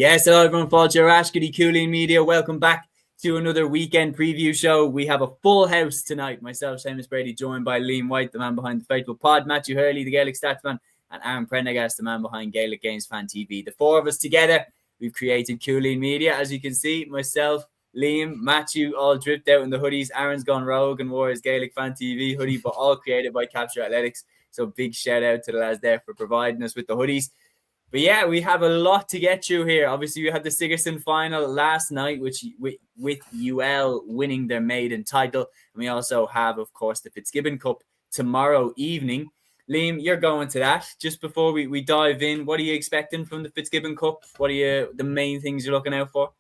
Yes, hello everyone, Paul Jarashkity, Cúilín Media. Welcome back to another weekend preview show. We have a full house tonight. Myself, Seamus Brady, joined by Liam White, the man behind the Faithful Pod, Matthew Hurley, the Gaelic Statsman, and Aaron Prendergast, the man behind Gaelic Games Fan TV. The four of us together, we've created Cúilín Media. As you can see, myself, Liam, Matthew, all dripped out in the hoodies. Aaron's gone rogue and wore his Gaelic Fan TV hoodie, but all created by Capture Athletics. So big shout out to the lads there for providing us with the hoodies. But yeah, we have a lot to get through here. Obviously, we had the Leinster Final last night, which with UL winning their maiden title. And we also have, of course, the Fitzgibbon Cup tomorrow evening. Liam, you're going to that. Just before we dive in, what are you expecting from the Fitzgibbon Cup? What are the main things you're looking out for?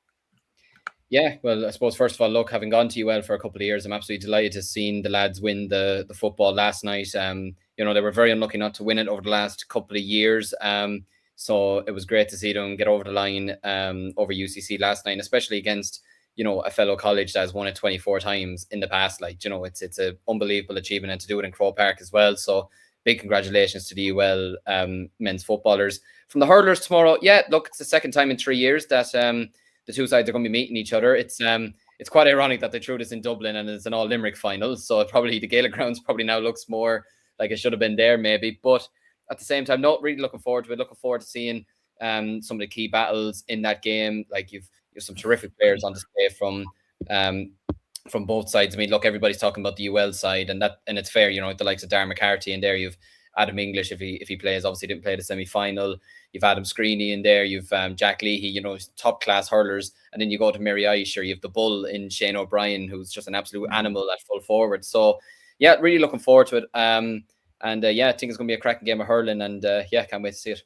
Yeah, well, I suppose, first of all, look, having gone to UL for a couple of years, I'm absolutely delighted to see the lads win the football last night. They were very unlucky not to win it over the last couple of years. So it was great to see them get over the line over UCC last night, and especially against, a fellow college that has won it 24 times in the past. It's an unbelievable achievement, and to do it in Croke Park as well. So big congratulations to the UL men's footballers. From the hurlers tomorrow, yeah, look, it's the second time in 3 years that the two sides are going to be meeting each other. It's quite ironic that they threw this in Dublin and it's an all Limerick final. So probably the Gaelic grounds probably now looks more like it should have been there maybe, but at the same time, not really looking forward to it. Looking forward to seeing some of the key battles in that game. Like you've some terrific players on display from both sides. I mean, look, everybody's talking about the UL side, and it's fair. The likes of Darren McCarthy in there. You've Adam English if he plays. Obviously, didn't play the semi-final. You've Adam Screeney in there. You've Jack Leahy. Top class hurlers. And then you go to Mary Aisher. You have the bull in Shane O'Brien, who's just an absolute animal at full forward. So yeah, really looking forward to it. And I think it's going to be a cracking game of hurling, and can't wait to see it.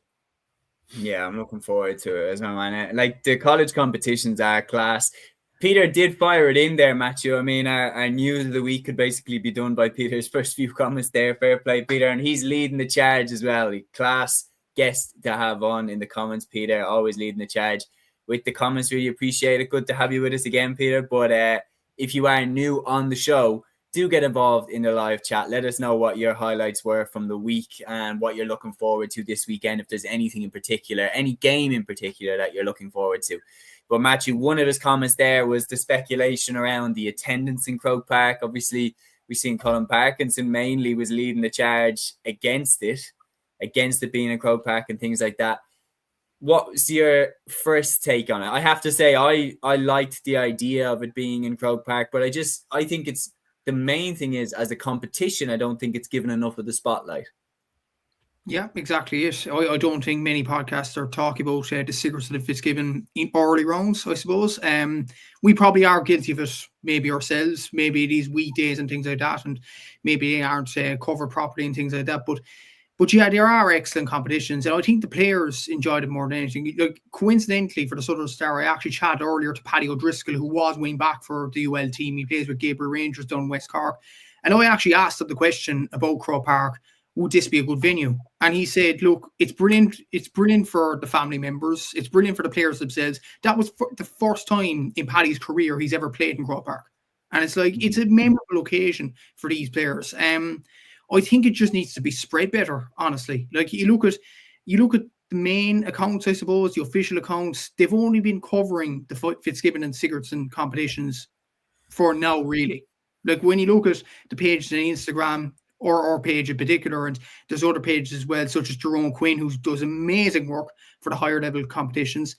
Yeah, I'm looking forward to it as well, man. Like, the college competitions are class. Peter did fire it in there, Matthew. I mean, our news of the week could basically be done by Peter's first few comments there. Fair play, Peter. And he's leading the charge as well. Class guest to have on in the comments, Peter. Always leading the charge with the comments. Really appreciate it. Good to have you with us again, Peter. But if you are new on the show, do get involved in the live chat. Let us know what your highlights were from the week and what you're looking forward to this weekend. If there's anything in particular, any game in particular that you're looking forward to. But Matthew, one of his comments there was the speculation around the attendance in Croke Park. Obviously, we've seen Colin Parkinson mainly was leading the charge against it being in Croke Park and things like that. What's your first take on it? I have to say, I liked the idea of it being in Croke Park, but I think it's, the main thing is, as a competition, I don't think it's given enough of the spotlight. Yeah, exactly it. I don't think many podcasts are talking about the secrets of the Fitzgibbon in early rounds, I suppose. We probably are guilty of it, maybe ourselves, maybe these weekdays and things like that, and maybe they aren't covered properly and things like that. But yeah, there are excellent competitions, and I think the players enjoyed it more than anything. Like, coincidentally, for the Southern Star, I actually chatted earlier to Paddy O'Driscoll, who was wing back for the UL team. He plays with Gabriel Rangers down in West Cork. And I actually asked him the question about Croke Park, would this be a good venue? And he said, look, it's brilliant. It's brilliant for the family members. It's brilliant for the players themselves. That was the first time in Paddy's career he's ever played in Croke Park. And it's like, it's a memorable occasion for these players. I think it just needs to be spread better, honestly. Like, you look at the main accounts, I suppose, the official accounts, they've only been covering the Fitzgibbon and Sigurdsson competitions for now, really. Like, when you look at the pages on Instagram, or our page in particular, and there's other pages as well, such as Jerome Quinn, who does amazing work for the higher level competitions,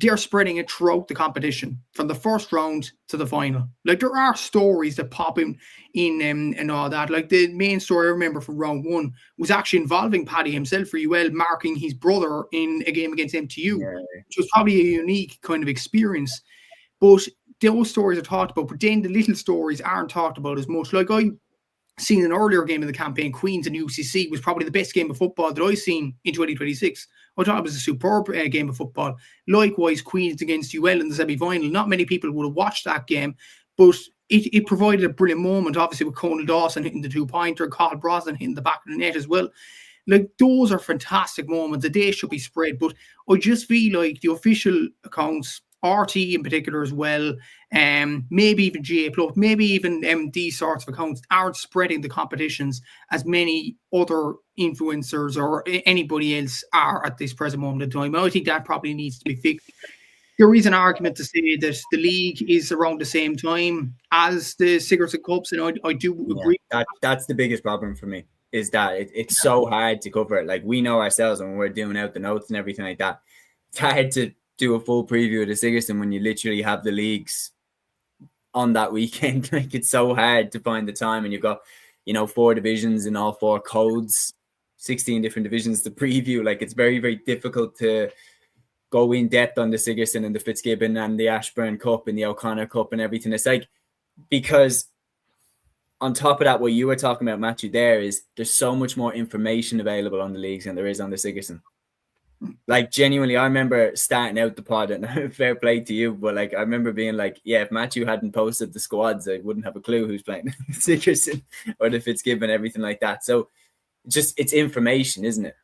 they're spreading it throughout the competition from the first round to the final. Like, there are stories that pop in and all that. Like, the main story I remember from round one was actually involving Paddy himself for UL, marking his brother in a game against MTU, which was probably a unique kind of experience. But those stories are talked about, but then the little stories aren't talked about as much. Like, I seen an earlier game of the campaign, Queens and UCC, was probably the best game of football that I've seen in 2026. I thought it was a superb game of football. Likewise, Queens against UL in the semi-final. Not many people would have watched that game, but it provided a brilliant moment, obviously, with Conal Dawson hitting the two-pointer, Carl Brosnan hitting the back of the net as well. Like, those are fantastic moments. The day should be spread, but I just feel like the official accounts, RT in particular as well, maybe even GA Plus, maybe even these sorts of accounts aren't spreading the competitions as many other influencers or anybody else are at this present moment in time. I think that probably needs to be fixed. there is an argument to say that the league is around the same time as the Sigerson Cups, and I do agree. That's the biggest problem for me, is that it's so hard to cover it. Like, we know ourselves when we're doing out the notes and everything like that, it's hard to do a full preview of the Sigerson when you literally have the leagues on that weekend. Like, it's so hard to find the time, and you've got 4 divisions in all 4 codes, 16 different divisions to preview. Like, it's very, very difficult to go in depth on the Sigerson and the Fitzgibbon and the Ashburn Cup and the O'Connor Cup and everything. It's like, because on top of that, what you were talking about, Matthew, there's so much more information available on the leagues than there is on the Sigerson. Like, genuinely, I remember starting out the pod, and fair play to you, but like, I remember being like, yeah, if Matthew hadn't posted the squads, I wouldn't have a clue who's playing Sigerson or the Fitzgibbon, everything like that. So it's information, isn't it?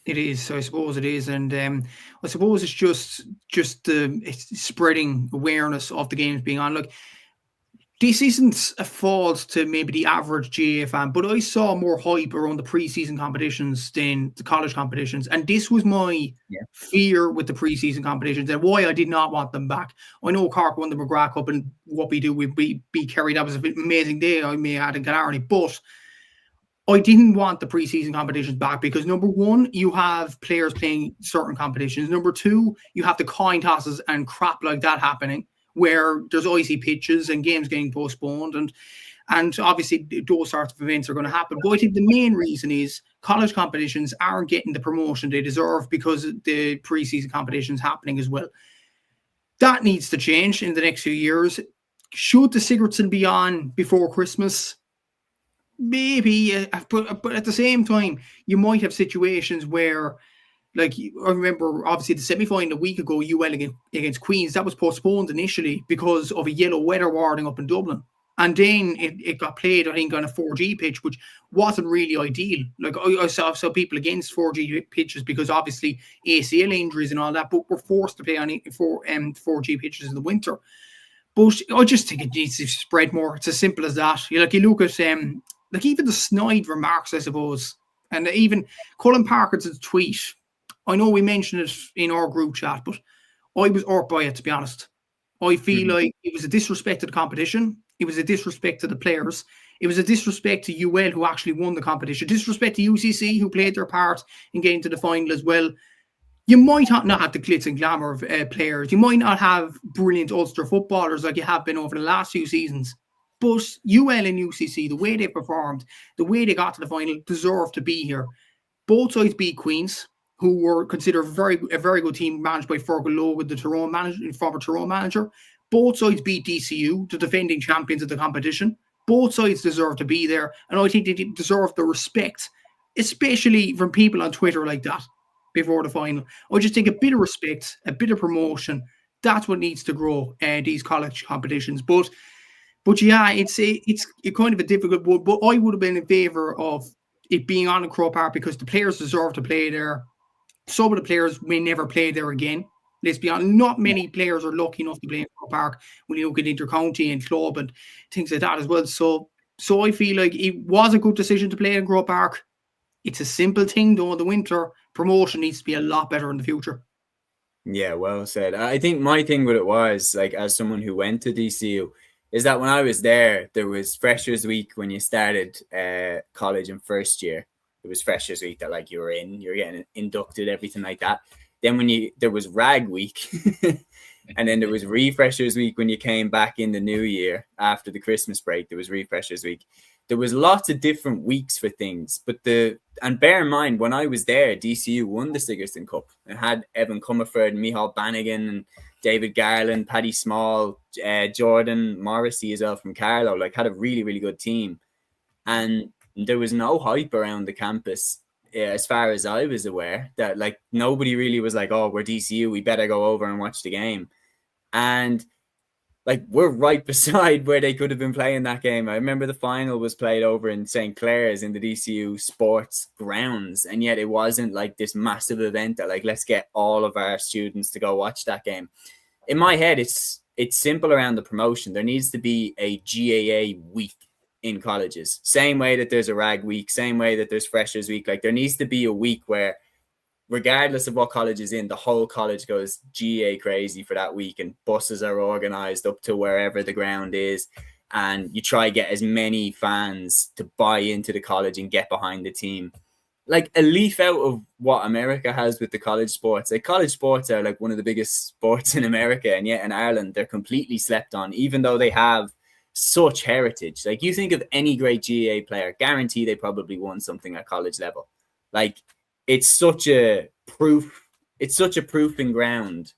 It is. I suppose it is. And I suppose it's just it's spreading awareness of the games being on. Like, this isn't a fault to maybe the average GAA fan, but I saw more hype around the pre-season competitions than the college competitions. And this was my fear with the pre-season competitions and why I did not want them back. I know Cork won the McGrath Cup, and what we do, we beat Kerry. That was an amazing day. I may add in Galway, but I didn't want the pre-season competitions back because, number one, you have players playing certain competitions. Number two, you have the coin tosses and crap like that happening, where there's icy pitches and games getting postponed, and obviously those sorts of events are going to happen. But I think the main reason is college competitions aren't getting the promotion they deserve because the pre-season competitions happening as well. That needs to change in the next few years. Should the Sigerson be on before Christmas? Maybe, but at the same time, you might have situations where, like, I remember obviously the semi-final a week ago, UL against Queens, that was postponed initially because of a yellow weather warning up in Dublin. And then it got played, I think, on a 4G pitch, which wasn't really ideal. Like, I saw people against 4G pitches because obviously ACL injuries and all that, but we're forced to play on 4G pitches in the winter. But I just think it needs to spread more. It's as simple as that. You look at like even the snide remarks, I suppose, and even Colin Parkinson's tweet. I know we mentioned it in our group chat, but I was hurt by it, to be honest. I feel like it was a disrespect to the competition. It was a disrespect to the players. It was a disrespect to UL, who actually won the competition. Disrespect to UCC, who played their part in getting to the final as well. You might not have the glitz and glamour of players. You might not have brilliant Ulster footballers like you have been over the last few seasons. But UL and UCC, the way they performed, the way they got to the final, deserve to be here. Both sides beat Queens, who were considered a very good team managed by Fergal Logan, the former Tyrone manager. Both sides beat DCU, the defending champions of the competition. Both sides deserve to be there, and I think they deserve the respect, especially from people on Twitter like that before the final. I just think a bit of respect, a bit of promotion, that's what needs to grow these college competitions. But yeah, it's kind of a difficult one, but I would have been in favour of it being on in Croke Park because the players deserve to play there. Some of the players may never play there again. Let's be honest, not many players are lucky enough to play in Croke Park when you look at intercounty and club and things like that as well. So I feel like it was a good decision to play in Croke Park. It's a simple thing though in the winter. Promotion needs to be a lot better in the future. Yeah, well said. I think my thing with it was, like, as someone who went to DCU, is that when I was there was Freshers Week when you started college in first year. It was Freshers Week that, like, you're getting inducted, everything like that. Then there was Rag Week, and then there was Refreshers Week when you came back in the new year after the Christmas break. There was Refreshers Week. There was lots of different weeks for things, and bear in mind, when I was there, DCU won the Sigerson Cup and had Evan Comerford, Micheál Bannigan, and David Garland, Paddy Small, Jordan Morrissey as well from Carlow. Like, had a really, really good team, and there was no hype around the campus as far as I was aware. That, like, nobody really was like, "Oh, we're DCU, we better go over and watch the game," and like, we're right beside where they could have been playing that game. I remember the final was played over in St. Clair's in the DCU sports grounds, and yet it wasn't like this massive event that, like, let's get all of our students to go watch that game. In my head, it's simple around the promotion. There needs to be a GAA week in colleges. Same way that there's a Rag Week, same way that there's Freshers Week. Like, there needs to be a week where regardless of what college is in, the whole college goes GA crazy for that week, and buses are organised up to wherever the ground is, and you try to get as many fans to buy into the college and get behind the team. Like a leaf out of what America has with the college sports. Like college sports are like one of the biggest sports in America, and yet in Ireland they're completely slept on, even though they have such heritage. Like you think of any great GAA player, guarantee they probably won something at college level. Like it's such a proving ground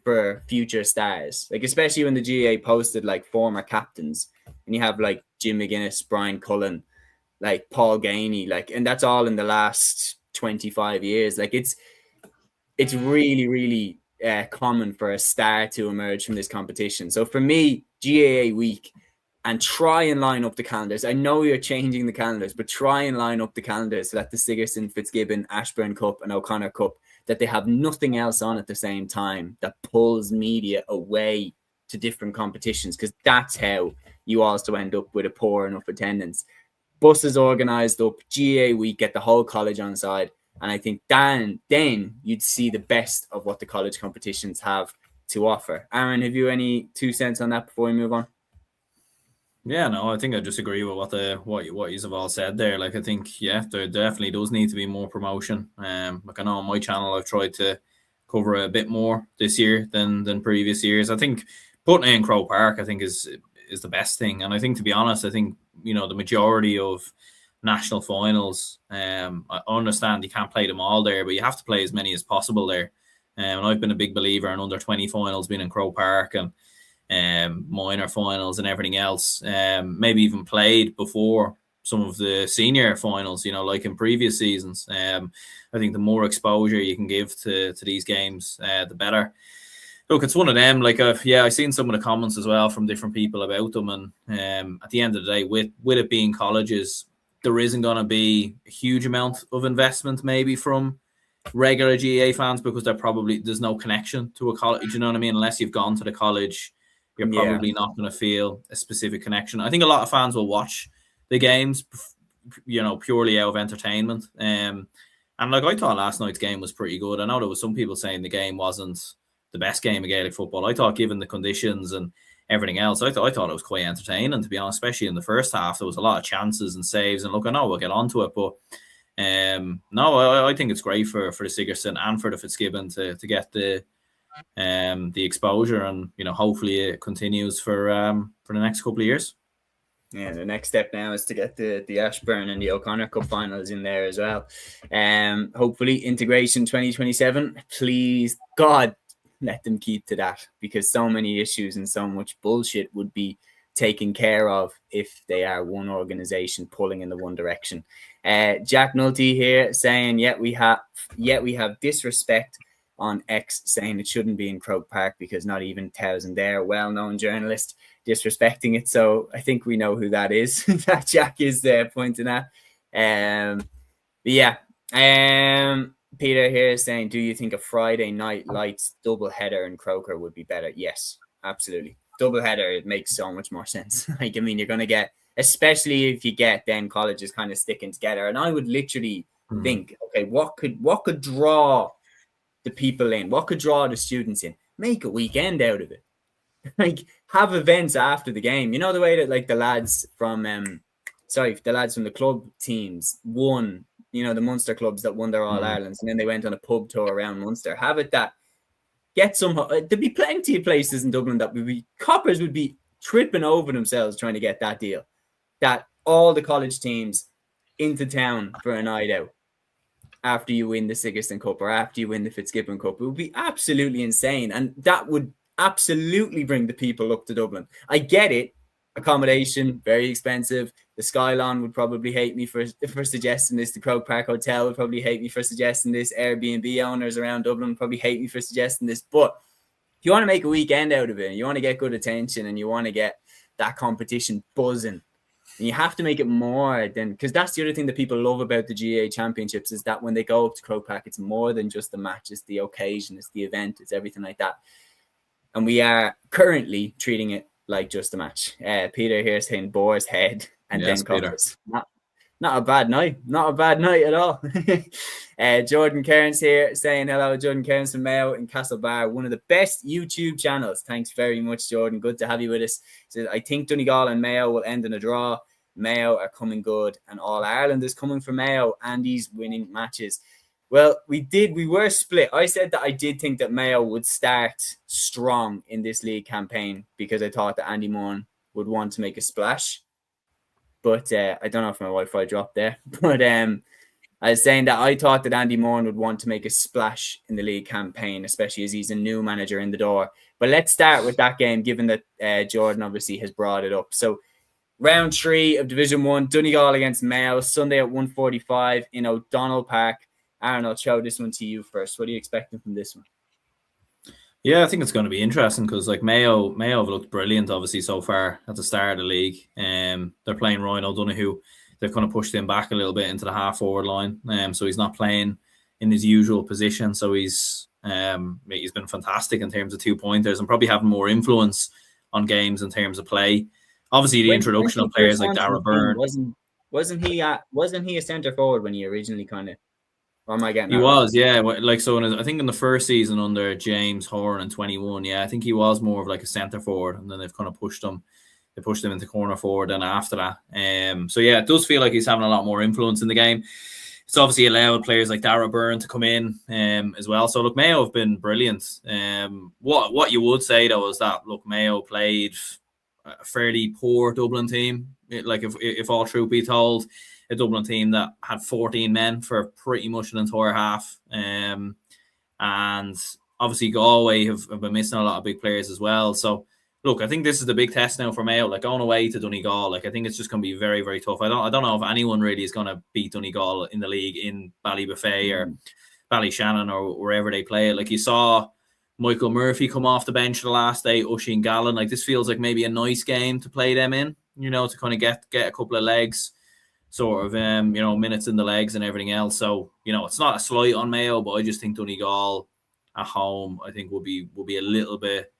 for future stars. Like especially when the GAA posted like former captains, and you have like Jim McGuinness, Brian Cullen, like Paul Gainey, like, and that's all in the last 25 years. Like it's really, really common for a star to emerge from this competition. So for me, GAA week, and try and line up the calendars. I know you're changing the calendars, but try and line up the calendars so that the Sigerson, Fitzgibbon, Ashburn Cup and O'Connor Cup, that they have nothing else on at the same time that pulls media away to different competitions, because that's how you also end up with a poor enough attendance. Buses organised up, GA week, get the whole college on side, and I think then you'd see the best of what the college competitions have to offer. Aaron, have you any 2 cents on that before we move on? Yeah, no, I think I just agree with what you've all said there. Like I think, yeah, there definitely does need to be more promotion. Like I know on my channel I've tried to cover a bit more this year than previous years. I think putting it in Croke Park, I think is the best thing. And I think, to be honest, I think, you know, the majority of national finals, I understand you can't play them all there, but you have to play as many as possible there. And I've been a big believer in under 20 finals being in Croke Park, and minor finals and everything else, maybe even played before some of the senior finals, you know, like in previous seasons. I think the more exposure you can give to these games, the better. Look, it's one of them. Like, I've seen some of the comments as well from different people about them. And at the end of the day, with it being colleges, there isn't going to be a huge amount of investment maybe from regular GAA fans, because there's no connection to a college. You know what I mean? Unless you've gone to the college, you're probably not going to feel a specific connection. I think a lot of fans will watch the games, you know, purely out of entertainment. And like, I thought last night's game was pretty good. I know there was some people saying the game wasn't the best game of Gaelic football. I thought, given the conditions and everything else, I thought it was quite entertaining, to be honest, especially in the first half. There was a lot of chances and saves, and look, I know we'll get onto it, but no, I think it's great for the Sigerson and for the Fitzgibbon to get the exposure, and, you know, hopefully it continues for the next couple of years. Yeah, the next step now is to get the Ashburn and the O'Connor Cup finals in there as well. Hopefully integration 2027. Please, God, let them keep to that, because so many issues and so much bullshit would be taken care of if they are one organization pulling in the one direction. Jack Nulty here saying, yet we have disrespect on X, saying it shouldn't be in Croke Park because not even Towson there, well-known journalist, disrespecting it. So I think we know who that is. That Jack is pointing at. Peter here is saying, do you think a Friday night lights double header in Croker would be better? Yes, absolutely. Double header, it makes so much more sense. Like, I mean, you're going to get, especially if you get then colleges kind of sticking together. And I would literally think, okay, what could draw the people in? What could draw the students in? Make a weekend out of it. Like, have events after the game. You know, the way that like the lads from the club teams won, you know, the Munster clubs that won their All-Irelands, and then they went on a pub tour around Munster. Have it that get some, there'd be plenty of places in Dublin that coppers would be tripping over themselves trying to get that deal, that all the college teams into town for a night out after you win the Sigerson Cup or after you win the Fitzgibbon Cup. It would be absolutely insane, and that would absolutely bring the people up to Dublin. I get it. Accommodation, very expensive. The Skylon would probably hate me for suggesting this. The Croke Park Hotel would probably hate me for suggesting this. Airbnb owners around Dublin would probably hate me for suggesting this. But if you want to make a weekend out of it, and you want to get good attention, and you want to get that competition buzzing, and you have to make it more than, because that's the other thing that people love about the GAA Championships, is that when they go up to Croke Park, it's more than just the match. It's the occasion, it's the event, it's everything like that. And we are currently treating it like just a match. Peter here saying Boar's Head and yes, then Coppers. Not a bad night. Not a bad night at all. Jordan Cairns here saying hello. Jordan Cairns from Mayo in Castlebar, one of the best YouTube channels. Thanks very much, Jordan. Good to have you with us. Says, I think Donegal and Mayo will end in a draw. Mayo are coming good, and All Ireland is coming for Mayo. Andy's winning matches. Well, we were split. I said that I did think that Mayo would start strong in this league campaign because I thought that Andy Moore would want to make a splash. But I don't know if my Wi-Fi dropped there. But I was saying that I thought that Andy Moore would want to make a splash in the league campaign, especially as he's a new manager in the door. But let's start with that game, given that Jordan obviously has brought it up. So round 3 of Division 1, Donegal against Mayo, Sunday at 1:45 in O'Donnell Park. Aaron, I'll show this one to you first. What are you expecting from this one? Yeah, I think it's going to be interesting because like Mayo have looked brilliant, obviously, so far at the start of the league. They're playing Ryan O'Donoghue. They've kind of pushed him back a little bit into the half-forward line. So he's not playing in his usual position. So he's been fantastic in terms of 2-pointers and probably having more influence on games in terms of play. Obviously, the introduction of players like Darragh Byrne. Wasn't he a centre forward when he originally kind of? Or am I getting? He was, yeah. Like so, I think in the first season under James Horan in 21, yeah, I think he was more of like a centre forward, and then they've kind of pushed him. They pushed him into corner forward, and after that, so yeah, it does feel like he's having a lot more influence in the game. It's obviously allowed players like Darragh Byrne to come in as well. So look, Mayo have been brilliant. What you would say though is that look, Mayo played a fairly poor Dublin team. Like if all truth be told, a Dublin team that had 14 men for pretty much an entire half. And obviously Galway have been missing a lot of big players as well. So look, I think this is the big test now for Mayo. Like going away to Donegal, like I think it's just going to be very, very tough. I don't know if anyone really is going to beat Donegal in the league in Ballybuffet or Ballyshannon or wherever they play it. Like you saw Michael Murphy come off the bench the last day, Oisin Gallen. Like this feels like maybe a nice game to play them in, to kind of get a couple of legs, sort of, minutes in the legs and everything else. So, it's not a slight on Mayo, but I just think Donegal at home, I think will be a little bit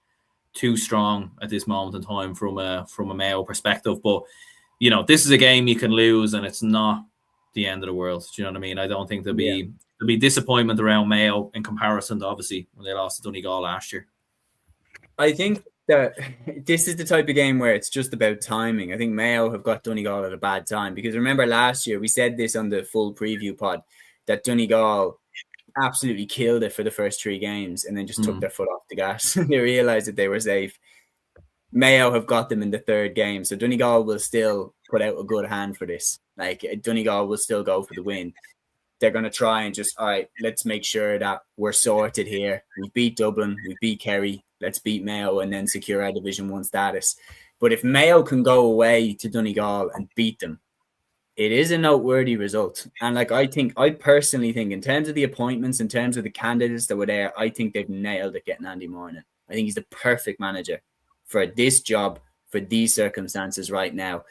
too strong at this moment in time from a Mayo perspective. But, this is a game you can lose and it's not the end of the world. Do you know what I mean? I don't think there'll be disappointment around Mayo in comparison to obviously when they lost to Donegal last year. I think that this is the type of game where it's just about timing. I think Mayo have got Donegal at a bad time because remember last year, we said this on the full preview pod, that Donegal absolutely killed it for the first 3 games and then just took their foot off the gas. They realised that they were safe. Mayo have got them in the 3rd game. So Donegal will still put out a good hand for this. Like Donegal will still go for the win. They're going to try and just, all right, let's make sure that we're sorted here. We beat Dublin, we beat Kerry, let's beat Mayo and then secure our Division 1 status. But if Mayo can go away to Donegal and beat them, it is a noteworthy result. And I personally think in terms of the appointments, in terms of the candidates that were there, I think they've nailed it getting Andy Moore in. I think he's the perfect manager for this job, for these circumstances right now.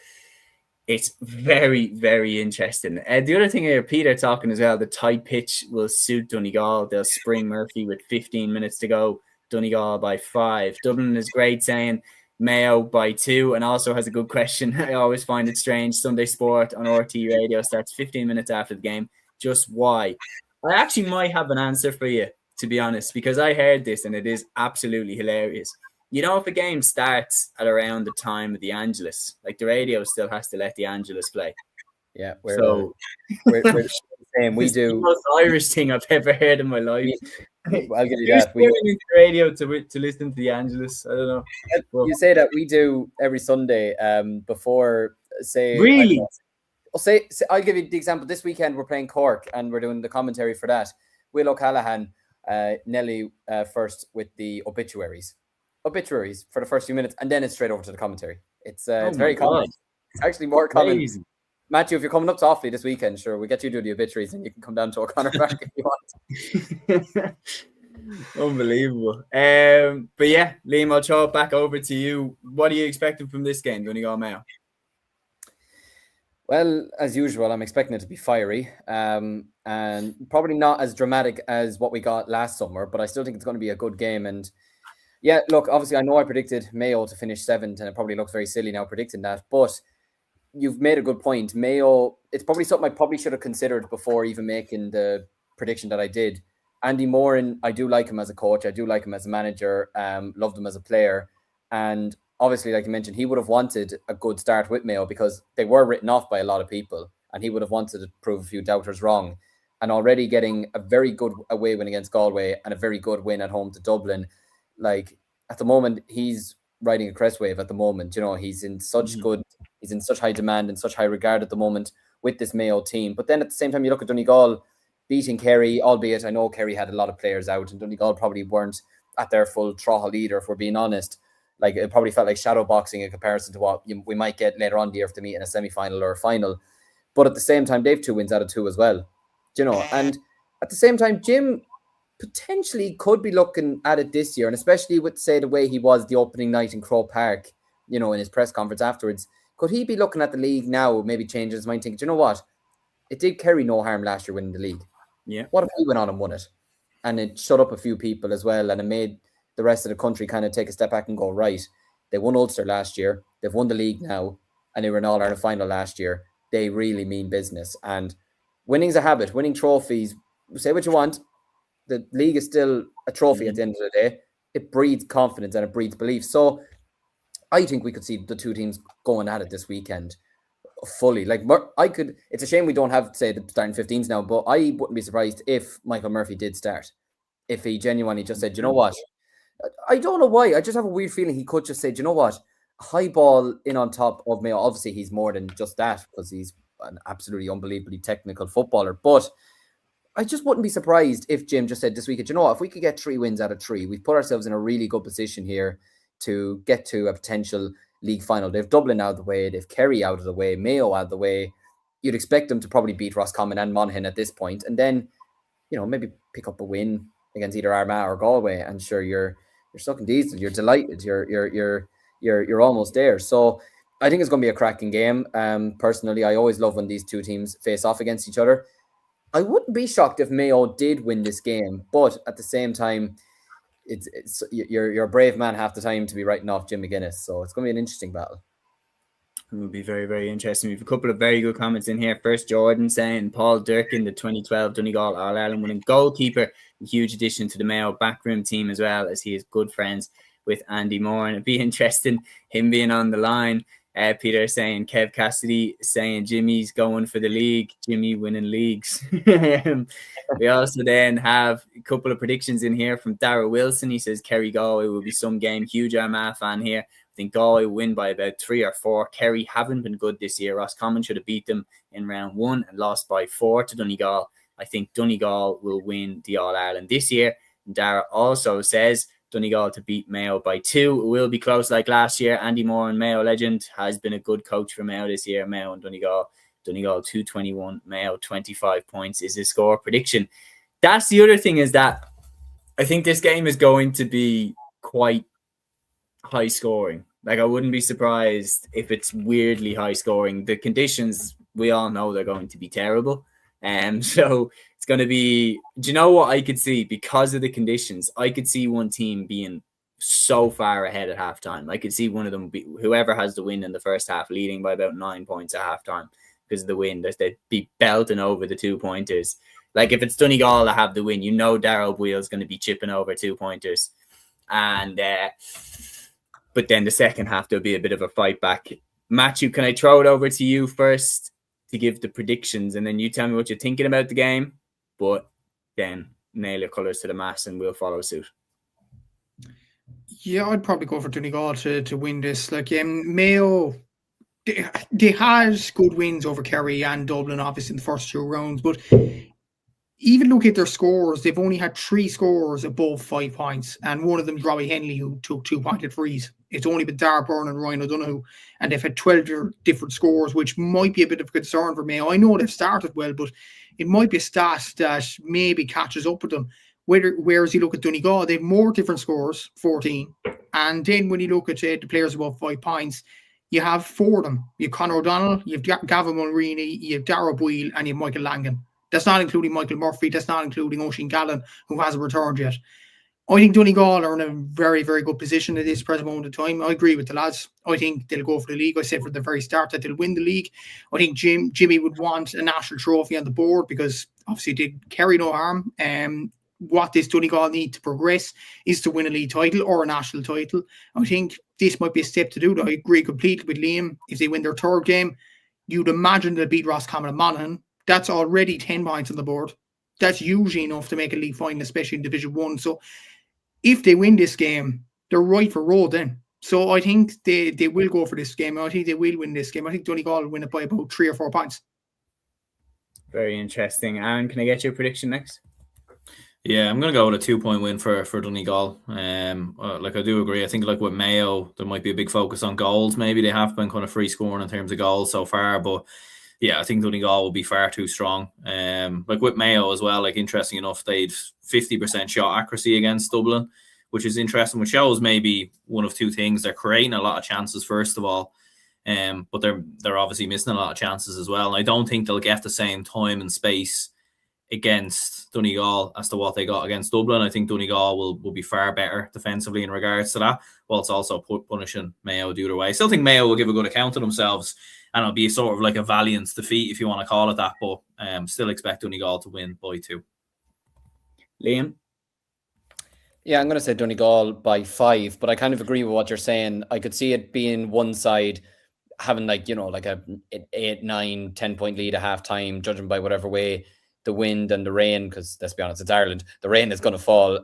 It's very, very interesting. The other thing here, Peter talking as well, the tight pitch will suit Donegal. They'll spring Murphy with 15 minutes to go. Donegal by 5. Dublin is great saying Mayo by 2 and also has a good question. I always find it strange. Sunday Sport on RT Radio starts 15 minutes after the game. Just why? I actually might have an answer for you, to be honest, because I heard this and it is absolutely hilarious. If a game starts at around the time of the Angelus, like the radio still has to let the Angelus play. Yeah, we're saying we do the most Irish thing I've ever heard in my life. I'll give you that. We the radio to listen to the Angelus. I don't know. You say that we do every Sunday before say really. I'll give you the example. This weekend we're playing Cork and we're doing the commentary for that. Will O'Callaghan, Nelly first with the obituaries for the first few minutes, and then it's straight over to the commentary. It's very common. It's actually more common. Amazing. Matthew, if you're coming up to Offaly this weekend, sure, we'll get you to do the obituaries and you can come down to O'Connor Park if you want. Unbelievable. But yeah, Liam, I'll throw it back over to you. What are you expecting from this game, Donegal Mayo? Well, as usual, I'm expecting it to be fiery and probably not as dramatic as what we got last summer, but I still think it's going to be a good game. And yeah, look, obviously I know I predicted Mayo to finish 7th and it probably looks very silly now predicting that, but you've made a good point. Mayo, it's probably something I probably should have considered before even making the prediction that I did. Andy Moran, I do like him as a coach. I do like him as a manager. Loved him as a player. And obviously, like you mentioned, he would have wanted a good start with Mayo because they were written off by a lot of people. And he would have wanted to prove a few doubters wrong. And already getting a very good away win against Galway and a very good win at home to Dublin. Like, at the moment, he's riding a crest wave at the moment. You know, he's in such he's in such high demand and such high regard at the moment with this Mayo team. But then at the same time, you look at Donegal beating Kerry, albeit I know Kerry had a lot of players out and Donegal probably weren't at their full throttle either, if we're being honest. Like, it probably felt like shadow boxing in comparison to what we might get later on the year if they meet in a semi-final or a final. But at the same time, they've 2 wins out of 2 as well. You know, and at the same time, Jim potentially could be looking at it this year, and especially with, say, the way he was the opening night in Croke Park, you know, in his press conference afterwards. Could he be looking at the league now, maybe changing his mind, thinking, do you know what? It did Kerry no harm last year winning the league. Yeah. What if we went on and won it? And it shut up a few people as well, and it made the rest of the country kind of take a step back and go, right, they won Ulster last year, they've won the league now, and they were in All-Ireland final last year. They really mean business. And winning's a habit. Winning trophies, say what you want, the league is still a trophy at the end of the day. It breeds confidence and it breeds belief. So I think we could see the two teams going at it this weekend fully. Like, it's a shame we don't have, say, the starting 15s now, but I wouldn't be surprised if Michael Murphy did start. If he genuinely just said, you know what? I don't know why. I just have a weird feeling he could just say, do you know what? High ball in on top of Mayo. Obviously, he's more than just that because he's an absolutely unbelievably technical footballer. But I just wouldn't be surprised if Jim just said this week, you know what, if we could get 3 wins out of 3, we've put ourselves in a really good position here to get to a potential league final. They've Dublin out of the way, they've Kerry out of the way, Mayo out of the way. You'd expect them to probably beat Roscommon and Monaghan at this point, and then, you know, maybe pick up a win against either Armagh or Galway, and sure, you're sucking diesel, you're delighted, you're almost there. So I think it's going to be a cracking game. Personally, I always love when these two teams face off against each other. I wouldn't be shocked if Mayo did win this game, but at the same time, you're a brave man half the time to be writing off Jim McGuinness. So it's going to be an interesting battle. It will be very, very interesting. We have a couple of very good comments in here. First, Jordan saying Paul Durkin, the 2012 Donegal All-Ireland winning goalkeeper, a huge addition to the Mayo backroom team as well, as he is good friends with Andy Moore. And it'd be interesting, him being on the line. Peter saying Kev Cassidy saying Jimmy's going for the league, Jimmy winning leagues. We also then have a couple of predictions in here from Dara Wilson. He says Kerry Galway will be some game. Huge Armagh fan here. I think Galway will win by about 3 or 4. Kerry haven't been good this year. Roscommon should have beat them in round 1 and lost by 4 to Donegal. I think Donegal will win the All-Ireland this year. And Dara also says Donegal to beat Mayo by 2. It will be close like last year. Andy Moore, and Mayo legend, has been a good coach for Mayo this year. Mayo and Donegal. Donegal 221, Mayo 25 points is his score prediction. That's the other thing, is that I think this game is going to be quite high scoring. Like, I wouldn't be surprised if it's weirdly high scoring. The conditions, we all know they're going to be terrible. So it's going to be, do you know what I could see? Because of the conditions, I could see one team being so far ahead at halftime. I could see one of them, whoever has the win in the first half, leading by about 9 points at halftime because of the wind. They'd be belting over the 2-pointers. Like, if it's Donegal to have the win, you know Darrell Boyle's going to be chipping over 2-pointers. And but then the second half, there'll be a bit of a fight back. Matthew, can I throw it over to you first to give the predictions, and then you tell me what you're thinking about the game, but then nail your colours to the mast and we'll follow suit. Yeah, I'd probably go for Donegal to win this. Like, Mayo, they had good wins over Kerry and Dublin, obviously, in the first 2 rounds, but even look at their scores, they've only had 3 scores above 5 points, and one of them is Robbie Henley, who took 2-pointed frees. It's only been Dara Byrne and Ryan O'Donoghue, and they've had 12 different scores, which might be a bit of a concern for Mayo. I know they've started well, but it might be a stat that maybe catches up with them. Whereas you look at Donegal, they have more different scores, 14, and then when you look at the players above 5 points, you have 4 of them. You have Conor O'Donnell, you have Gavin Mulroney, you have Darragh Boyle, and you have Michael Langan. That's not including Michael Murphy. That's not including Oisin Gallen, who hasn't returned yet. I think Donegal are in a very, very good position at this present moment in time. I agree with the lads. I think they'll go for the league. I said from the very start that they'll win the league. I think Jimmy would want a national trophy on the board because obviously they carry no harm. What this Donegal need to progress is to win a league title or a national title. I think this might be a step to do that. I agree completely with Liam. If they win their third game, you'd imagine they'll beat Roscommon and Monaghan. That's already 10 points on the board. That's usually enough to make a league final, especially in Division 1. So if they win this game, they're right for road then. So I think they will go for this game. I think they will win this game. I think Donegal will win it by about 3 or 4 points. Very interesting. Aaron, can I get your prediction next? Yeah, I'm going to go with a 2-point win for Donegal. Like I do agree. I think like with Mayo, there might be a big focus on goals. Maybe they have been kind of free scoring in terms of goals so far, but yeah, I think Donegal will be far too strong. Like with Mayo as well, like interesting enough, they'd 50% shot accuracy against Dublin, which is interesting, which shows maybe one of two things. They're creating a lot of chances, first of all, but they're obviously missing a lot of chances as well. And I don't think they'll get the same time and space against Donegal as to what they got against Dublin. I think Donegal will be far better defensively in regards to that, while it's also punishing Mayo the other way. I still think Mayo will give a good account of themselves, and it'll be sort of like a valiant defeat, if you want to call it that, but still expect Donegal to win by 2. Liam? Yeah, I'm going to say Donegal by 5, but I kind of agree with what you're saying. I could see it being one side having like a 8, 9, 10-point lead at half time, judging by whatever way the wind and the rain, because let's be honest, it's Ireland, the rain is going to fall.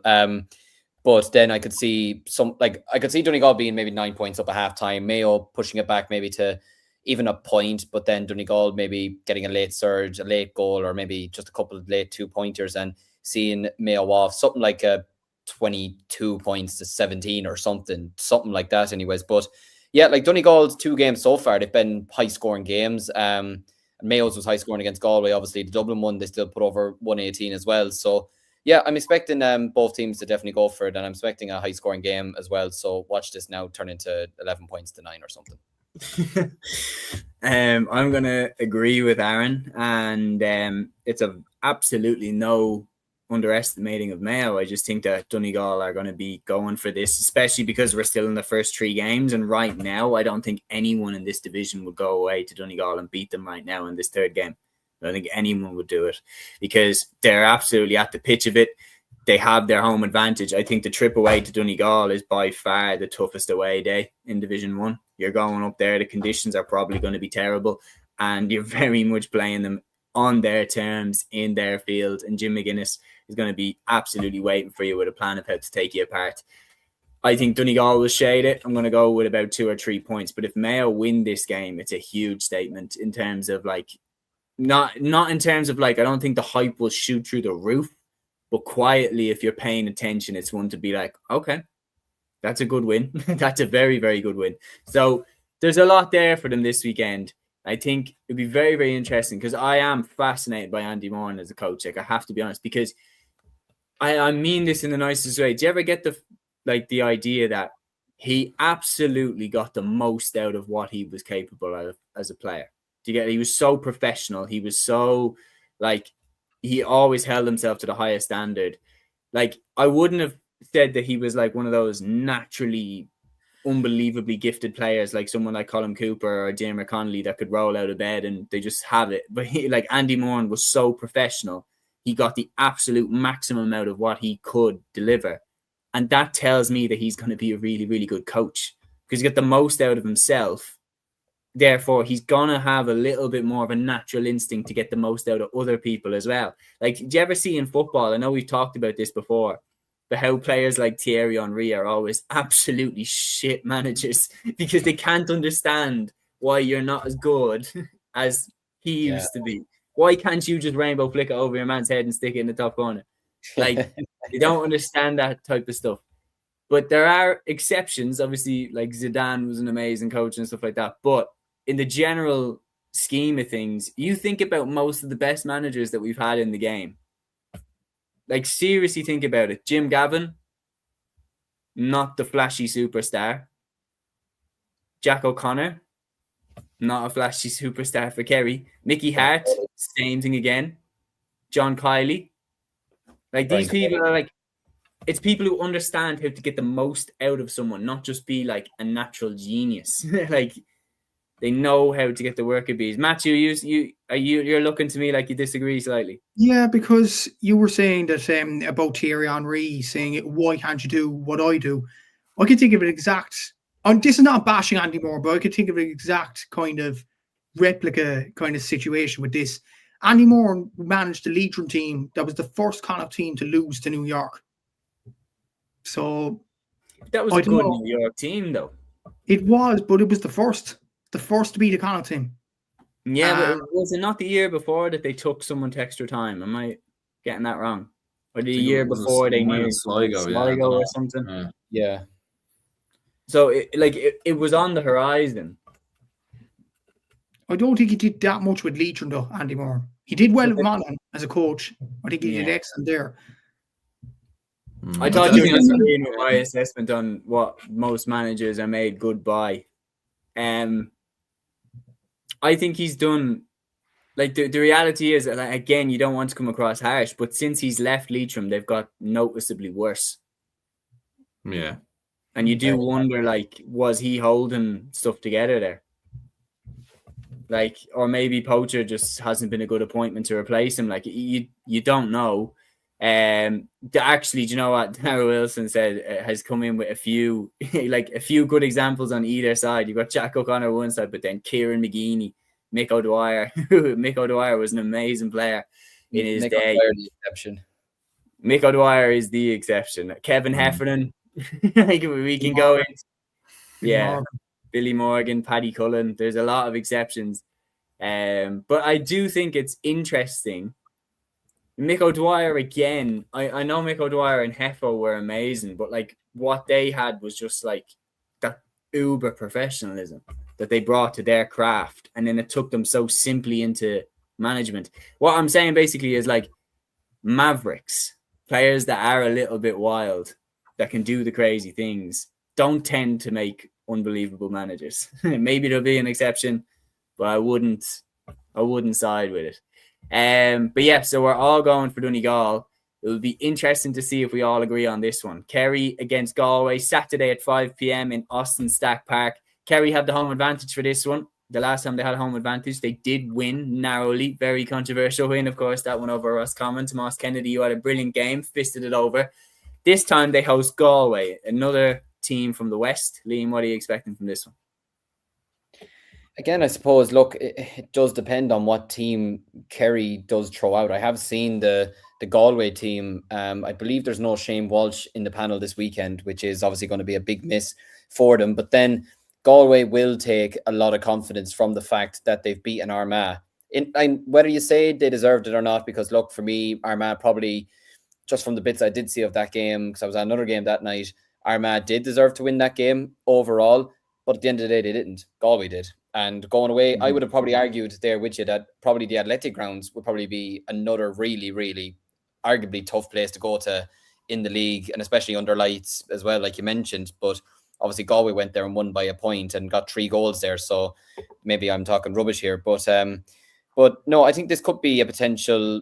But then I could see Donegal being maybe 9 points up at half time, Mayo pushing it back maybe to even a point, but then Donegal maybe getting a late surge, a late goal, or maybe just a couple of late 2-pointers and seeing Mayo off something like a 22 points to 17 or something like that anyways. But yeah, like Donegal's 2 games so far, they've been high scoring games. Mayo's was high scoring against Galway. Obviously, the Dublin one, they still put over 118 as well. So yeah, I'm expecting both teams to definitely go for it, and I'm expecting a high scoring game as well. So watch this now turn into 11 points to 9 or something. I'm going to agree with Aaron, and it's absolutely no underestimating of Mayo. I just think that Donegal are going to be going for this, especially because we're still in the first 3 games, and right now I don't think anyone in this division would go away to Donegal and beat them right now in this 3rd game. I don't think anyone would do it because they're absolutely at the pitch of it. They have their home advantage. I think the trip away to Donegal is by far the toughest away day in Division 1. You're going up there, the conditions are probably going to be terrible, and you're very much playing them on their terms, in their field, and Jim McGuinness is going to be absolutely waiting for you with a plan of how to take you apart. I think Donegal will shade it. I'm going to go with about 2 or 3 points, but if Mayo win this game, it's a huge statement in terms of like, not in terms of like, I don't think the hype will shoot through the roof, but quietly, if you're paying attention, it's one to be like, okay, that's a good win. That's a very, very good win. So there's a lot there for them this weekend. I think it'd be very, very interesting because I am fascinated by Andy Moran as a coach. Like, I have to be honest, because I mean this in the nicest way. Do you ever get the idea that he absolutely got the most out of what he was capable of as a player? Do you get? He was so professional. He was so he always held himself to the highest standard. Like, I wouldn't have said that he was like one of those naturally unbelievably gifted players like someone like Colin Cooper or Diarmuid Connolly that could roll out of bed and they just have it. But like Andy Moran was so professional. He got the absolute maximum out of what he could deliver. And that tells me that he's going to be a really, really good coach because he got the most out of himself. Therefore, he's going to have a little bit more of a natural instinct to get the most out of other people as well. Like, do you ever see in football, I know we've talked about this before, but how players like Thierry Henry are always absolutely shit managers because they can't understand why you're not as good as he used to be. Why can't you just rainbow flick it over your man's head and stick it in the top corner? Like, they don't understand that type of stuff. But there are exceptions. Obviously, like Zidane was an amazing coach and stuff like that. But in the general scheme of things, you think about most of the best managers that we've had in the game. Like, seriously think about it. Jim Gavin, not the flashy superstar. Jack O'Connor, not a flashy superstar for Kerry. Mickey Hart, same thing again. John Kiley. Like, these people are like, it's people who understand how to get the most out of someone, not just be like a natural genius. Like they know how to get the worker bees. Matthew, you're looking to me like you disagree slightly. Yeah, because you were saying that about Thierry Henry saying, why can't you do what I do? I could think of an exact, and this is not bashing anymore, but I could think of an exact kind of replica kind of situation with this. Andy Moore managed the Leitrim team that was the first Connacht team to lose to New York. So that was a good New York team, though. It was, but it was the first to beat a Connacht team. Yeah, but was it not the year before that they took someone to extra time? Am I getting that wrong? Or the year before they knew Sligo or something? Yeah. So it was on the horizon. I don't think he did that much with Leitrim though, Andy Moore. He did well with Monaghan as a coach. I think he did excellent there. I thought you were disagreeing with my assessment on what most managers are made good by. I think he's done, like, the reality is, like, again, you don't want to come across harsh, but since he's left Leitrim, they've got noticeably worse. Yeah. And you do wonder, like, was he holding stuff together there? Like, or maybe Poacher just hasn't been a good appointment to replace him. Like, you don't know. Actually, do you know what Darrell Wilson said has come in with a few good examples on either side. You've got Jack O'Connor on one side, but then Kieran McGeeney, Mick O'Dwyer. Mick O'Dwyer was an amazing player in his day. The exception. Mick O'Dwyer is the exception. Kevin Heffernan, we can go in. Billy Morgan, Paddy Cullen. There's a lot of exceptions. But I do think it's interesting. Mick O'Dwyer again. I know Mick O'Dwyer and Heffo were amazing, but like what they had was just like that uber professionalism that they brought to their craft, and then it took them so simply into management. What I'm saying basically is like mavericks, players that are a little bit wild, that can do the crazy things, don't tend to make unbelievable managers. Maybe there'll be an exception, but I wouldn't side with it. But yeah, so we're all going for Donegal. It will be interesting to see if we all agree on this one. Kerry against Galway, Saturday at 5 p.m. in Austin Stack Park. Kerry have the home advantage for this one. The last time they had a home advantage, they did win narrowly. Very controversial win, of course, that one over Roscommon. Tomas Kennedy, you had a brilliant game, fisted it over. This time they host Galway, another team from the West. Liam, what are you expecting from this one? Again, I suppose, look, it does depend on what team Kerry does throw out. I have seen the Galway team. I believe there's no Shane Walsh in the panel this weekend, which is obviously going to be a big miss for them. But then Galway will take a lot of confidence from the fact that they've beaten Armagh. Whether you say they deserved it or not, because look, for me, Armagh probably, just from the bits I did see of that game, because I was at another game that night, Armagh did deserve to win that game overall. But at the end of the day, they didn't. Galway did. And going away, I would have probably argued there with you that probably the Athletic Grounds would probably be another really, really arguably tough place to go to in the league, and especially under lights as well, like you mentioned. But obviously Galway went there and won by a point and got 3 goals there. So maybe I'm talking rubbish here. But no, I think this could be a potential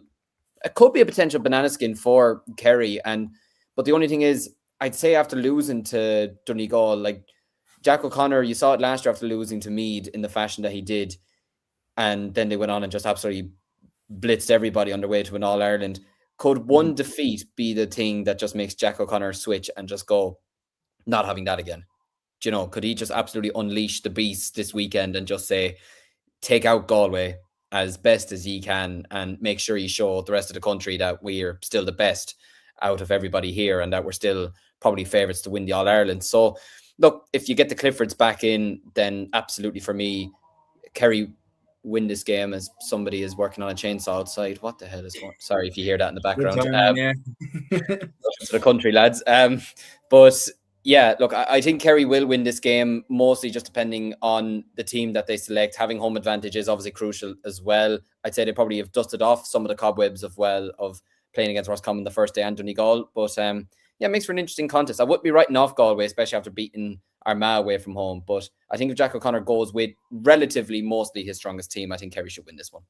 banana skin for Kerry. But the only thing is, I'd say after losing to Donegal, like Jack O'Connor, you saw it last year after losing to Meath in the fashion that he did. And then they went on and just absolutely blitzed everybody on their way to an All-Ireland. Could one defeat be the thing that just makes Jack O'Connor switch and just go, not having that again? Do you know, could he just absolutely unleash the beast this weekend and just say, take out Galway as best as he can and make sure you show the rest of the country that we are still the best out of everybody here and that we're still probably favourites to win the All-Ireland? So, look, if you get the Cliffords back in, then absolutely for me, Kerry win this game as somebody is working on a chainsaw outside. What the hell is going on? Sorry if you hear that in the background. To the country, lads. But yeah, look, I think Kerry will win this game, mostly just depending on the team that they select. Having home advantage is obviously crucial as well. I'd say they probably have dusted off some of the cobwebs of playing against Roscommon the first day and Donegal. But yeah, it makes for an interesting contest. I wouldn't be writing off Galway, especially after beating Armagh away from home. But I think if Jack O'Connor goes with relatively mostly his strongest team, I think Kerry should win this one.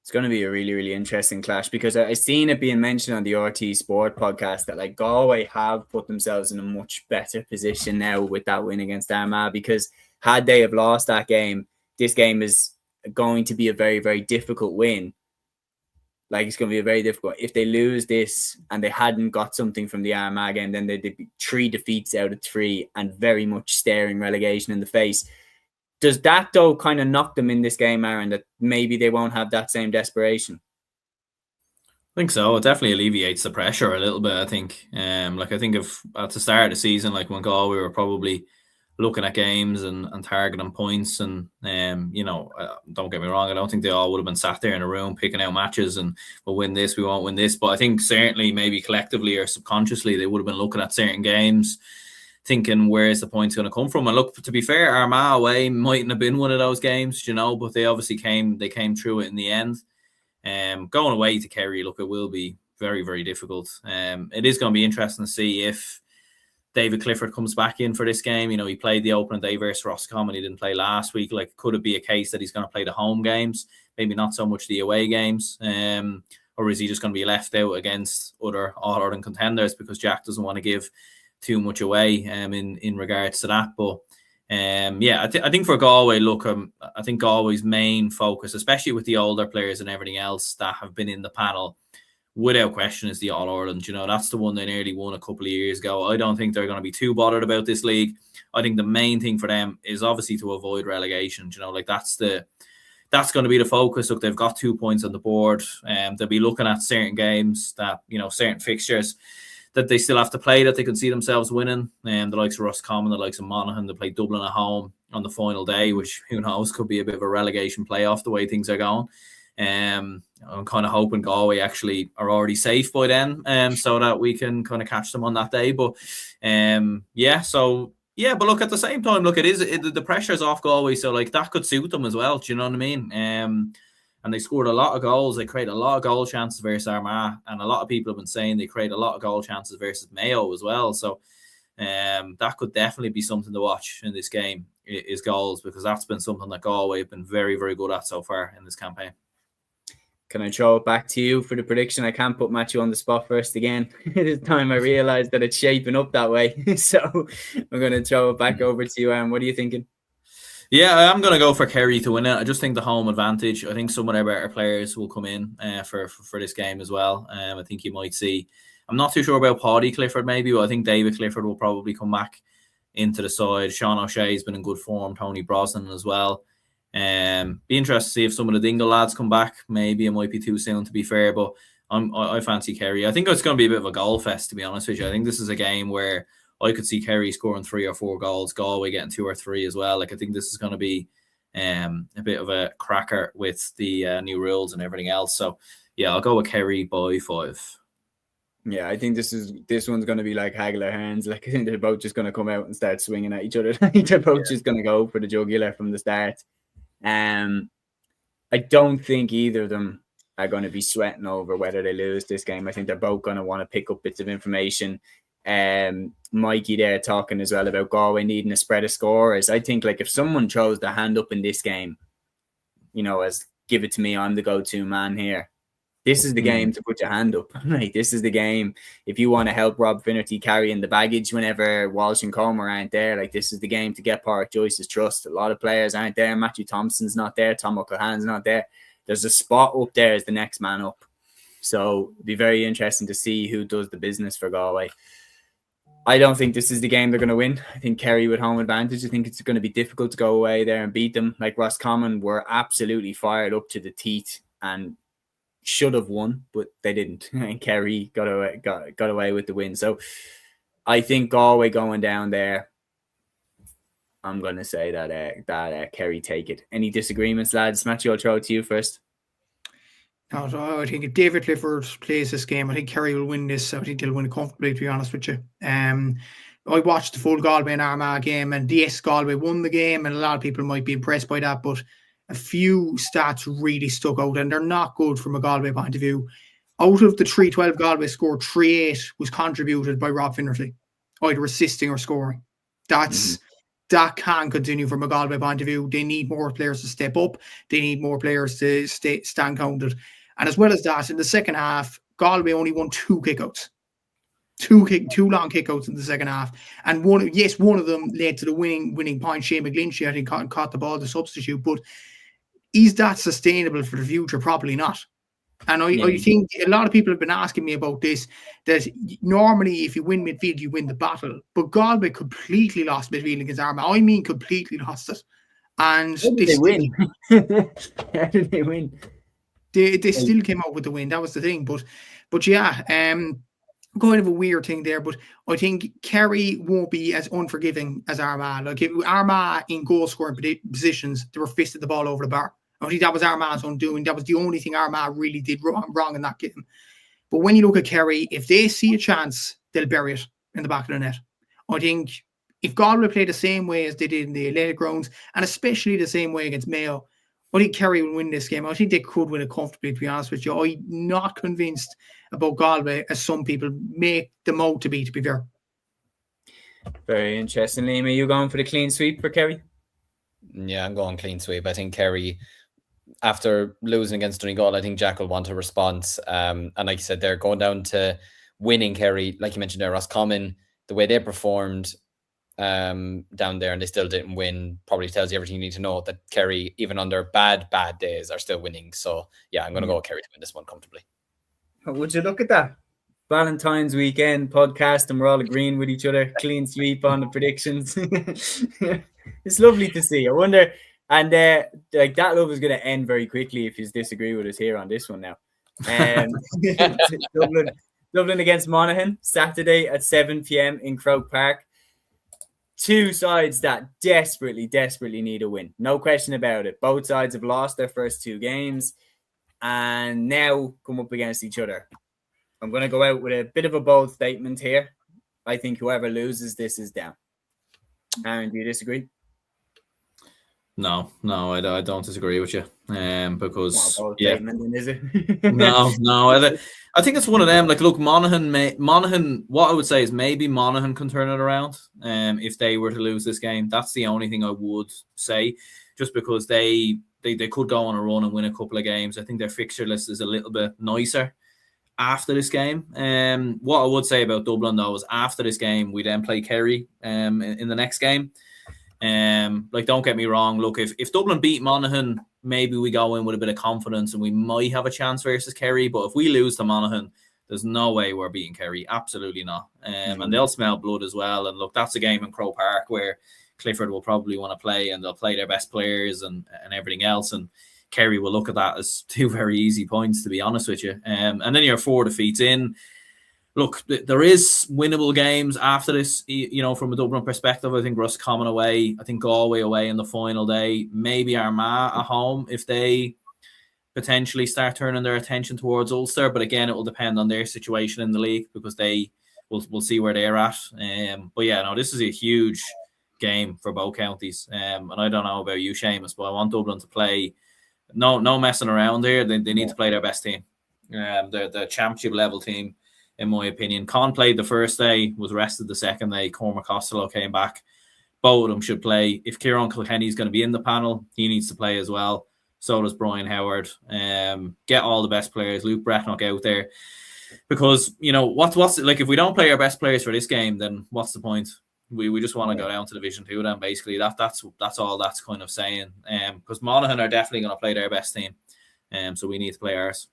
It's going to be a really, really interesting clash, because I seen it being mentioned on the RT Sport podcast that like Galway have put themselves in a much better position now with that win against Armagh, because had they have lost that game, this game is going to be a very, very difficult win. Like, it's going to be a very difficult. If they lose this and they hadn't got something from the Armagh game, then they'd be 3 defeats out of 3 and very much staring relegation in the face. Does that, though, kind of knock them in this game, Aaron, that maybe they won't have that same desperation? I think so. It definitely alleviates the pressure a little bit, I think. Like, I think if at the start of the season, like when Galway were probably looking at games and targeting points, and you know, don't get me wrong, I don't think they all would have been sat there in a room picking out matches and we'll win this, we won't win this. But I think certainly maybe collectively or subconsciously they would have been looking at certain games, thinking where's the points going to come from. And look, to be fair, Armagh away mightn't have been one of those games, you know, but they obviously came through it in the end. Going away to Kerry, look, it will be very, very difficult. It is going to be interesting to see if David Clifford comes back in for this game. You know, he played the opening day versus Roscommon. He didn't play last week. Like, could it be a case that he's going to play the home games, maybe not so much the away games? Or is he just going to be left out against other All-Ireland contenders because Jack doesn't want to give too much away in regards to that? But yeah, I think for Galway, look, I think Galway's main focus, especially with the older players and everything else that have been in the panel, without question, is the All-Ireland. You know, that's the one they nearly won a couple of years ago. I don't think they're going to be too bothered about this league. I think the main thing for them is obviously to avoid relegation. You know, like that's going to be the focus. Look, they've got 2 points on the board. They'll be looking at certain games that, you know, certain fixtures that they still have to play that they can see themselves winning. The likes of Roscommon, the likes of Monaghan, they play Dublin at home on the final day, which, who knows, could be a bit of a relegation playoff the way things are going. I'm kind of hoping Galway actually are already safe by then, so that we can kind of catch them on that day. But but look, at the same time, look, the pressure's off Galway, so like that could suit them as well. Do you know what I mean? And they scored a lot of goals. They created a lot of goal chances versus Armagh, and a lot of people have been saying they create a lot of goal chances versus Mayo as well. So that could definitely be something to watch in this game, is goals, because that's been something that Galway have been very, very good at so far in this campaign. Can I throw it back to you for the prediction? I can't put Matthew on the spot first again. This time I realised that it's shaping up that way. So I'm going to throw it back over to you. What are you thinking? Yeah, I'm going to go for Kerry to win it. I just think the home advantage. I think some of their better players will come in for this game as well. I think you might see, I'm not too sure about Paddy Clifford maybe, but I think David Clifford will probably come back into the side. Sean O'Shea's been in good form. Tony Brosnan as well. Be interested to see if some of the Dingle lads come back. Maybe it might be too soon, to be fair, but I fancy Kerry. I think it's going to be a bit of a goal fest, to be honest with you. I think this is a game where I could see Kerry scoring 3 or 4 goals, Galway getting 2 or 3 as well. Like, I think this is going to be a bit of a cracker with the new rules and everything else. So yeah, I'll go with Kerry by 5. Yeah, I think this one's going to be like Hagler hands. Like, I think they're both just going to come out and start swinging at each other. They're both just going to go for the jugular from the start. I don't think either of them are going to be sweating over whether they lose this game. I think they're both going to want to pick up bits of information. Mikey there talking as well about Galway needing a spread of scorers. I think, like, if someone chose their hand up in this game, you know, as give it to me, I'm the go-to man here, this is the game to put your hand up. Right? This is the game. If you want to help Rob Finnerty carrying the baggage whenever Walsh and Comer aren't there, like, this is the game to get Pádraig Joyce's trust. A lot of players aren't there. Matthew Thompson's not there. Tom O'Callaghan's not there. There's a spot up there as the next man up. So it'd be very interesting to see who does the business for Galway. I don't think this is the game they're going to win. I think Kerry with home advantage. I think it's going to be difficult to go away there and beat them. Like, Roscommon were absolutely fired up to the teeth and should have won, but they didn't. And Kerry got away with the win. So I think Galway going down there, I'm going to say that Kerry take it. Any disagreements, lads? Matthew, I'll throw it to you first. No, I think if David Clifford plays this game, I think Kerry will win this. I think they'll win it comfortably, to be honest with you. I watched the full Galway and Armagh game, and yes, Galway won the game, and a lot of people might be impressed by that, but a few stats really stuck out, and they're not good from a Galway point of view. Out of the 3-12 Galway score, 3-8 was contributed by Rob Finnerty, either assisting or scoring. That's that can't continue from a Galway point of view. They need more players to step up. They need more players to stand counted. And as well as that, in the second half, Galway only won 2 kickouts. Two long kickouts in the second half. And one of them led to the winning point. Shane McGlinchey, I think, caught the ball, the substitute. But is that sustainable for the future? Probably not. And I think a lot of people have been asking me about this, that normally if you win midfield, you win the battle. But Galway completely lost midfield against Armagh. I mean, completely lost it. And How did they win? How did they win? They still came out with the win. That was the thing. But yeah, kind of a weird thing there. But I think Kerry won't be as unforgiving as Armagh. Like Armagh in goal scoring positions, they were fisted the ball over the bar. I think that was Armagh's undoing. That was the only thing Armagh really did wrong in that game. But when you look at Kerry, if they see a chance, they'll bury it in the back of the net. I think if Galway play the same way as they did in the Athletic Grounds, and especially the same way against Mayo, I think Kerry will win this game. I think they could win it comfortably, to be honest with you. I'm not convinced about Galway, as some people make them out to be fair. Very interesting. Liam, are you going for the clean sweep for Kerry? Yeah, I'm going clean sweep. I think Kerry, after losing against Donegal, I think Jack will want a response. And like you said, they're going down to winning Kerry. Like you mentioned there, Roscommon, the way they performed down there and they still didn't win probably tells you everything you need to know, that Kerry, even on their bad days, are still winning. So yeah, I'm going to go Kerry to win this one comfortably. Would you look at that? Valentine's weekend podcast and we're all agreeing with each other. Clean sweep on the predictions. It's lovely to see. I wonder, and like that love is going to end very quickly if you disagree with us here on this one now. Dublin against Monaghan, Saturday at 7 p.m. in Croke Park. Two sides that desperately need a win. No question about it. Both sides have lost their first 2 games and now come up against each other. I'm going to go out with a bit of a bold statement here. I think whoever loses this is down. Aaron, do you disagree? No, I don't disagree with you. Because statement, is it? no. I think it's one of them. Like, look, Monaghan. What I would say is maybe Monaghan can turn it around. If they were to lose this game, that's the only thing I would say. Just because they could go on a run and win a couple of games. I think their fixture list is a little bit nicer after this game. What I would say about Dublin though is after this game, we then play Kerry in the next game. Like, don't get me wrong. Look, if Dublin beat Monaghan, maybe we go in with a bit of confidence and we might have a chance versus Kerry. But if we lose to Monaghan, there's no way we're beating Kerry. Absolutely not. And they'll smell blood as well. And look, that's a game in Croke Park where Clifford will probably want to play and they'll play their best players and everything else. And Kerry will look at that as 2 very easy points, to be honest with you. And then you're 4 defeats in. Look, there is winnable games after this, from a Dublin perspective. I think Roscommon away, I think Galway away in the final day, maybe Armagh at home if they potentially start turning their attention towards Ulster. But again, it will depend on their situation in the league because we'll see where they're at. But yeah, no, this is a huge game for both counties. And I don't know about you, Seamus, but I want Dublin to play. No messing around here. They need to play their best team. They're the championship level team, in my opinion. Con played the first day, was rested the second day. Cormac Costello came back. Both of them should play. If Kieran Kilkenny is going to be in the panel, he needs to play as well. So does Brian Howard. Get all the best players. Luke Brecknock out there. Because, what's like, if we don't play our best players for this game, then what's the point? We just want to go down to Division 2 then, basically. That's all that's kind of saying. Because Monaghan are definitely going to play their best team. So we need to play ours.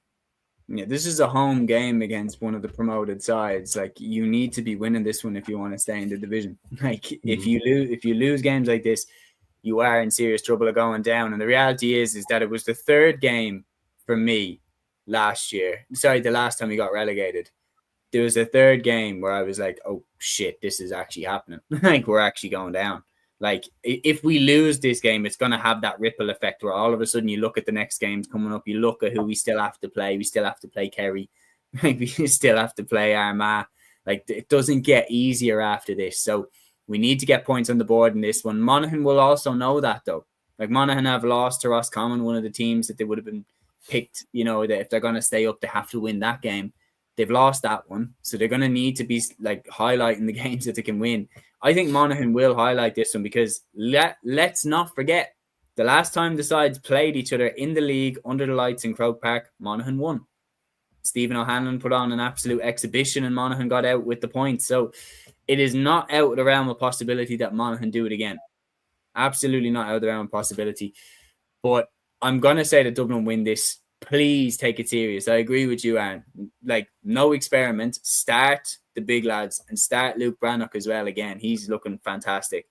Yeah, this is a home game against one of the promoted sides. Like, you need to be winning this one if you want to stay in the division. Like, if you lose games like this, you are in serious trouble of going down. And the reality is that it was the 3rd game for me last year. Sorry, the last time we got relegated. There was a 3rd game where I was like, oh shit, this is actually happening. Like, we're actually going down. Like, if we lose this game, it's going to have that ripple effect where all of a sudden you look at the next games coming up, you look at who we still have to play. We still have to play Kerry. We still have to play Armagh. Like, it doesn't get easier after this. So we need to get points on the board in this one. Monaghan will also know that, though. Like, Monaghan have lost to Roscommon, one of the teams that they would have been picked, that if they're going to stay up, they have to win that game. They've lost that one. So they're going to need to be, like, highlighting the games that they can win. I think Monaghan will highlight this one because let's not forget, the last time the sides played each other in the league under the lights in Croke Park, Monaghan won. Stephen O'Hanlon put on an absolute exhibition and Monaghan got out with the points. So it is not out of the realm of possibility that Monaghan do it again. Absolutely not out of the realm of possibility. But I'm going to say that Dublin win this. Please take it serious. I agree with you, Aaron. Like, no experiment. Start the big lads and start Luke Brannock as well again. He's looking fantastic.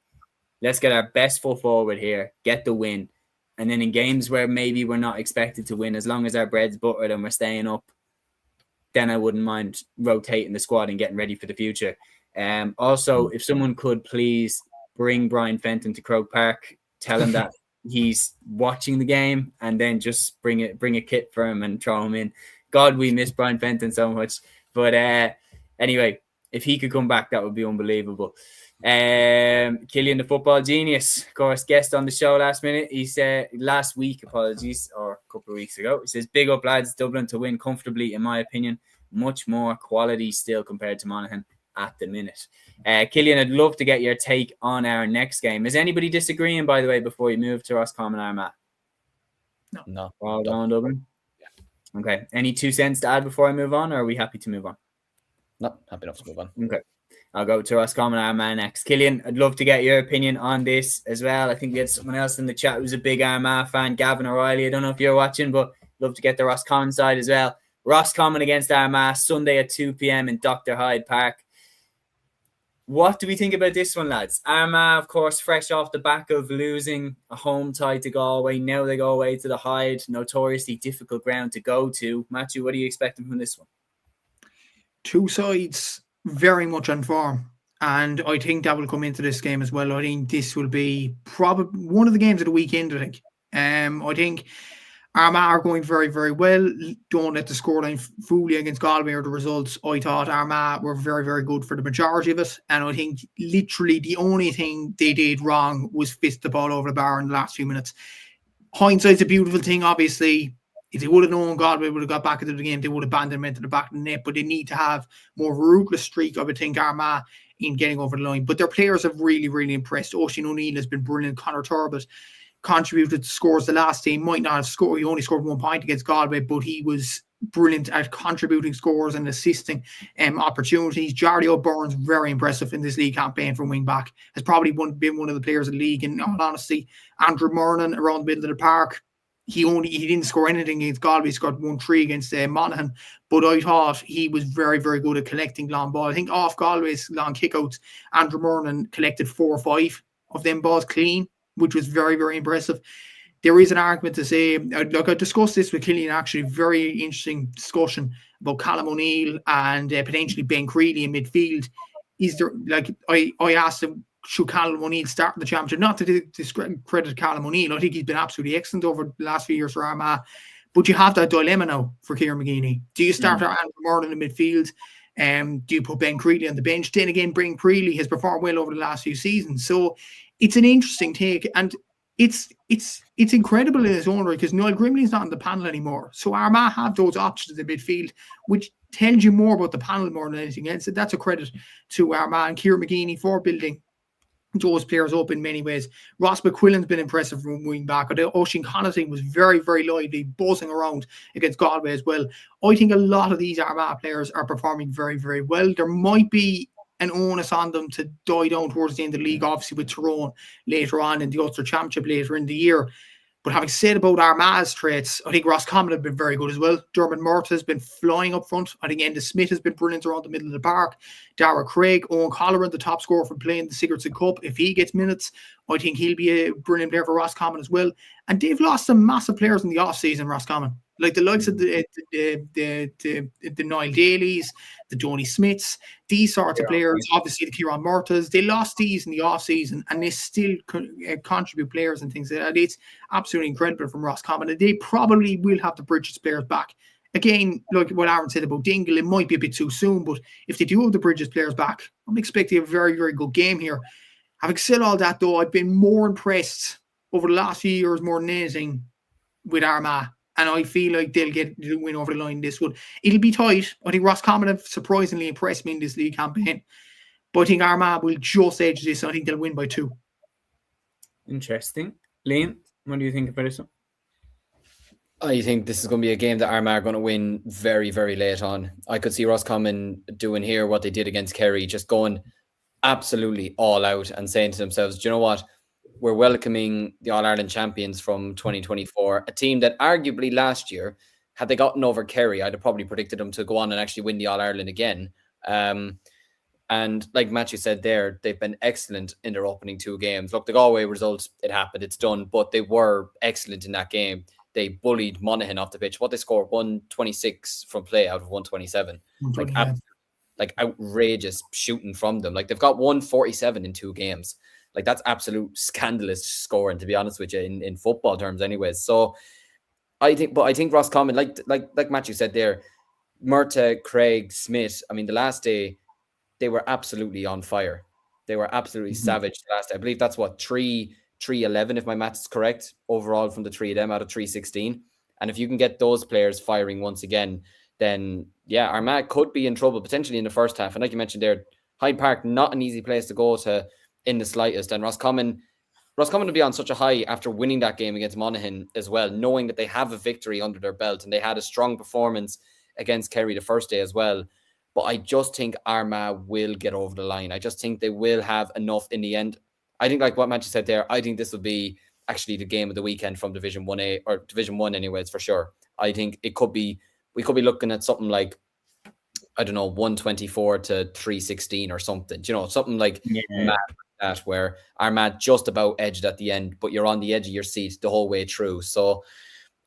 Let's get our best foot forward here, get the win. And then in games where maybe we're not expected to win, as long as our bread's buttered and we're staying up, then I wouldn't mind rotating the squad and getting ready for the future. Also, if someone could please bring Brian Fenton to Croke Park, tell him that he's watching the game, and then just bring a kit for him and throw him in. God, we miss Brian Fenton so much. But anyway, if he could come back, that would be unbelievable. Cúilín, the football genius, of course, guest on the show last week, or a couple of weeks ago. He says, big up lads, Dublin to win comfortably, in my opinion. Much more quality still compared to Monaghan at the minute. Cúilín, I'd love to get your take on our next game. Is anybody disagreeing, by the way, before you move to Roscommon Armagh? No. All down Dublin? Yeah. Okay. Any 2 cents to add before I move on, or are we happy to move on? No, happy enough to move on. Okay. I'll go to Roscommon Armagh next. Cúilín, I'd love to get your opinion on this as well. I think we had someone else in the chat who's a big Armagh fan, Gavin O'Reilly. I don't know if you're watching, but love to get the Roscommon side as well. Roscommon against Armagh, Sunday at 2 p.m. in Dr. Hyde Park. What do we think about this one, lads? Armagh, of course, fresh off the back of losing a home tie to Galway. Now they go away to the Hyde, notoriously difficult ground to go to. Matthew, what are you expecting from this one? Two sides very much on form, and I think that will come into this game as well. I think this will be probably one of the games of the weekend, I think. I think Armagh are going very, very well. Don't let the scoreline fool you against Galway or the results. I thought Armagh were very, very good for the majority of it, and I think literally the only thing they did wrong was fist the ball over the bar in the last few minutes. Hindsight's a beautiful thing, obviously. If they would have known Galway would have got back into the game, they would have banned them into the back of the net. But they need to have more of a ruthless streak, I would think, Armagh, in getting over the line. But their players have really, really impressed. Oisin O'Neill has been brilliant. Conor Turbot contributed to scores the last game. Might not have scored. He only scored 1 point against Galway, but he was brilliant at contributing scores and assisting opportunities. Jardy O'Byrne's very impressive in this league campaign from wing back. Has probably been one of the players of the league. In all honesty, Andrew Murnan around the middle of the park. He didn't score anything against Galway. He scored 1-3 against Monaghan. But I thought he was very, very good at collecting long balls. I think off Galway's long kickouts, Andrew Murnan collected 4 or 5 of them balls clean, which was very, very impressive. There is an argument to say, I discussed this with Cúilín, actually, very interesting discussion about Callum O'Neill and potentially Ben Creeley in midfield. Is there, I asked him, should Callum O'Neill start the championship? Not to discredit Callum O'Neill. I think he's been absolutely excellent over the last few years for Armagh. But you have that dilemma now for Kieran McGeeney. Do you start Andrew Murnan in midfield? Do you put Ben Creeley on the bench? Then again, Ben Creeley has performed well over the last few seasons. So it's an interesting take. And it's incredible in its own right because Noel Grimley's not on the panel anymore. So Armagh have those options in midfield, which tells you more about the panel more than anything else. And that's a credit to Armagh and Kieran McGeeney for building those players up in many ways. Ross McQuillan's been impressive from wing back. Oisin Connaughton was very, very lively, buzzing around against Galway as well. I think a lot of these Armagh players are performing very, very well. There might be an onus on them to die down towards the end of the league, obviously with Tyrone later on in the Ulster Championship later in the year. But having said about Armagh's traits, I think Roscommon have been very good as well. Dermot Murtagh has been flying up front. I think Enda Smith has been brilliant around the middle of the park. Dara Craig, Owen Colleran, the top scorer for playing the Sigurdsson Cup. If he gets minutes, I think he'll be a brilliant player for Roscommon as well. And they've lost some massive players in the off-season, Roscommon. Like the likes of the Niall Dailies, the Donny Smiths, these sorts of players, obviously the Kieran Murtaghs, they lost these in the off-season and they still contribute players and things like that. It's absolutely incredible from Roscommon. And they probably will have the Bridges players back. Again, like what Aaron said about Dingle, it might be a bit too soon, but if they do have the Bridges players back, I'm expecting a very, very good game here. Having said all that, though, I've been more impressed over the last few years more than anything with Armagh. And I feel like they'll get the win over the line this one. It'll be tight. I think Roscommon have surprisingly impressed me in this league campaign. But I think Armagh will just edge this. I think they'll win by 2. Interesting. Liam, what do you think about this one? I think this is going to be a game that Armagh are going to win very, very late on. I could see Roscommon doing here what they did against Kerry, just going absolutely all out and saying to themselves, do you know what? We're welcoming the All-Ireland champions from 2024, a team that arguably last year, had they gotten over Kerry, I'd have probably predicted them to go on and actually win the All-Ireland again. And like Matthew said there, they've been excellent in their opening 2 games. Look, the Galway result, it happened, it's done, but they were excellent in that game. They bullied Monaghan off the pitch. What they scored, 126 from play out of 127. Like outrageous shooting from them. Like they've got 147 in 2 games. Like that's absolute scandalous scoring, to be honest with you, in football terms anyways. So I think Roscommon, like Matthew said there, Murtagh, Craig, Smith, I mean, the last day, they were absolutely on fire. They were absolutely savage last day. I believe that's what, 3-11, if my maths is correct, overall from the 3 of them out of 316. And if you can get those players firing once again, then yeah, Armagh could be in trouble potentially in the first half. And like you mentioned there, Hyde Park, not an easy place to go to in the slightest. And Roscommon will be on such a high after winning that game against Monaghan as well, knowing that they have a victory under their belt and they had a strong performance against Kerry the first day as well. But I just think Armagh will get over the line. I just think they will have enough in the end. I think like what Matthew said there, I think this will be actually the game of the weekend from Division 1A or Division 1 anyways, for sure. I think we could be looking at something like, I don't know, 124 to 316 or something, something like that, where Armagh just about edged at the end, but you're on the edge of your seat the whole way through. So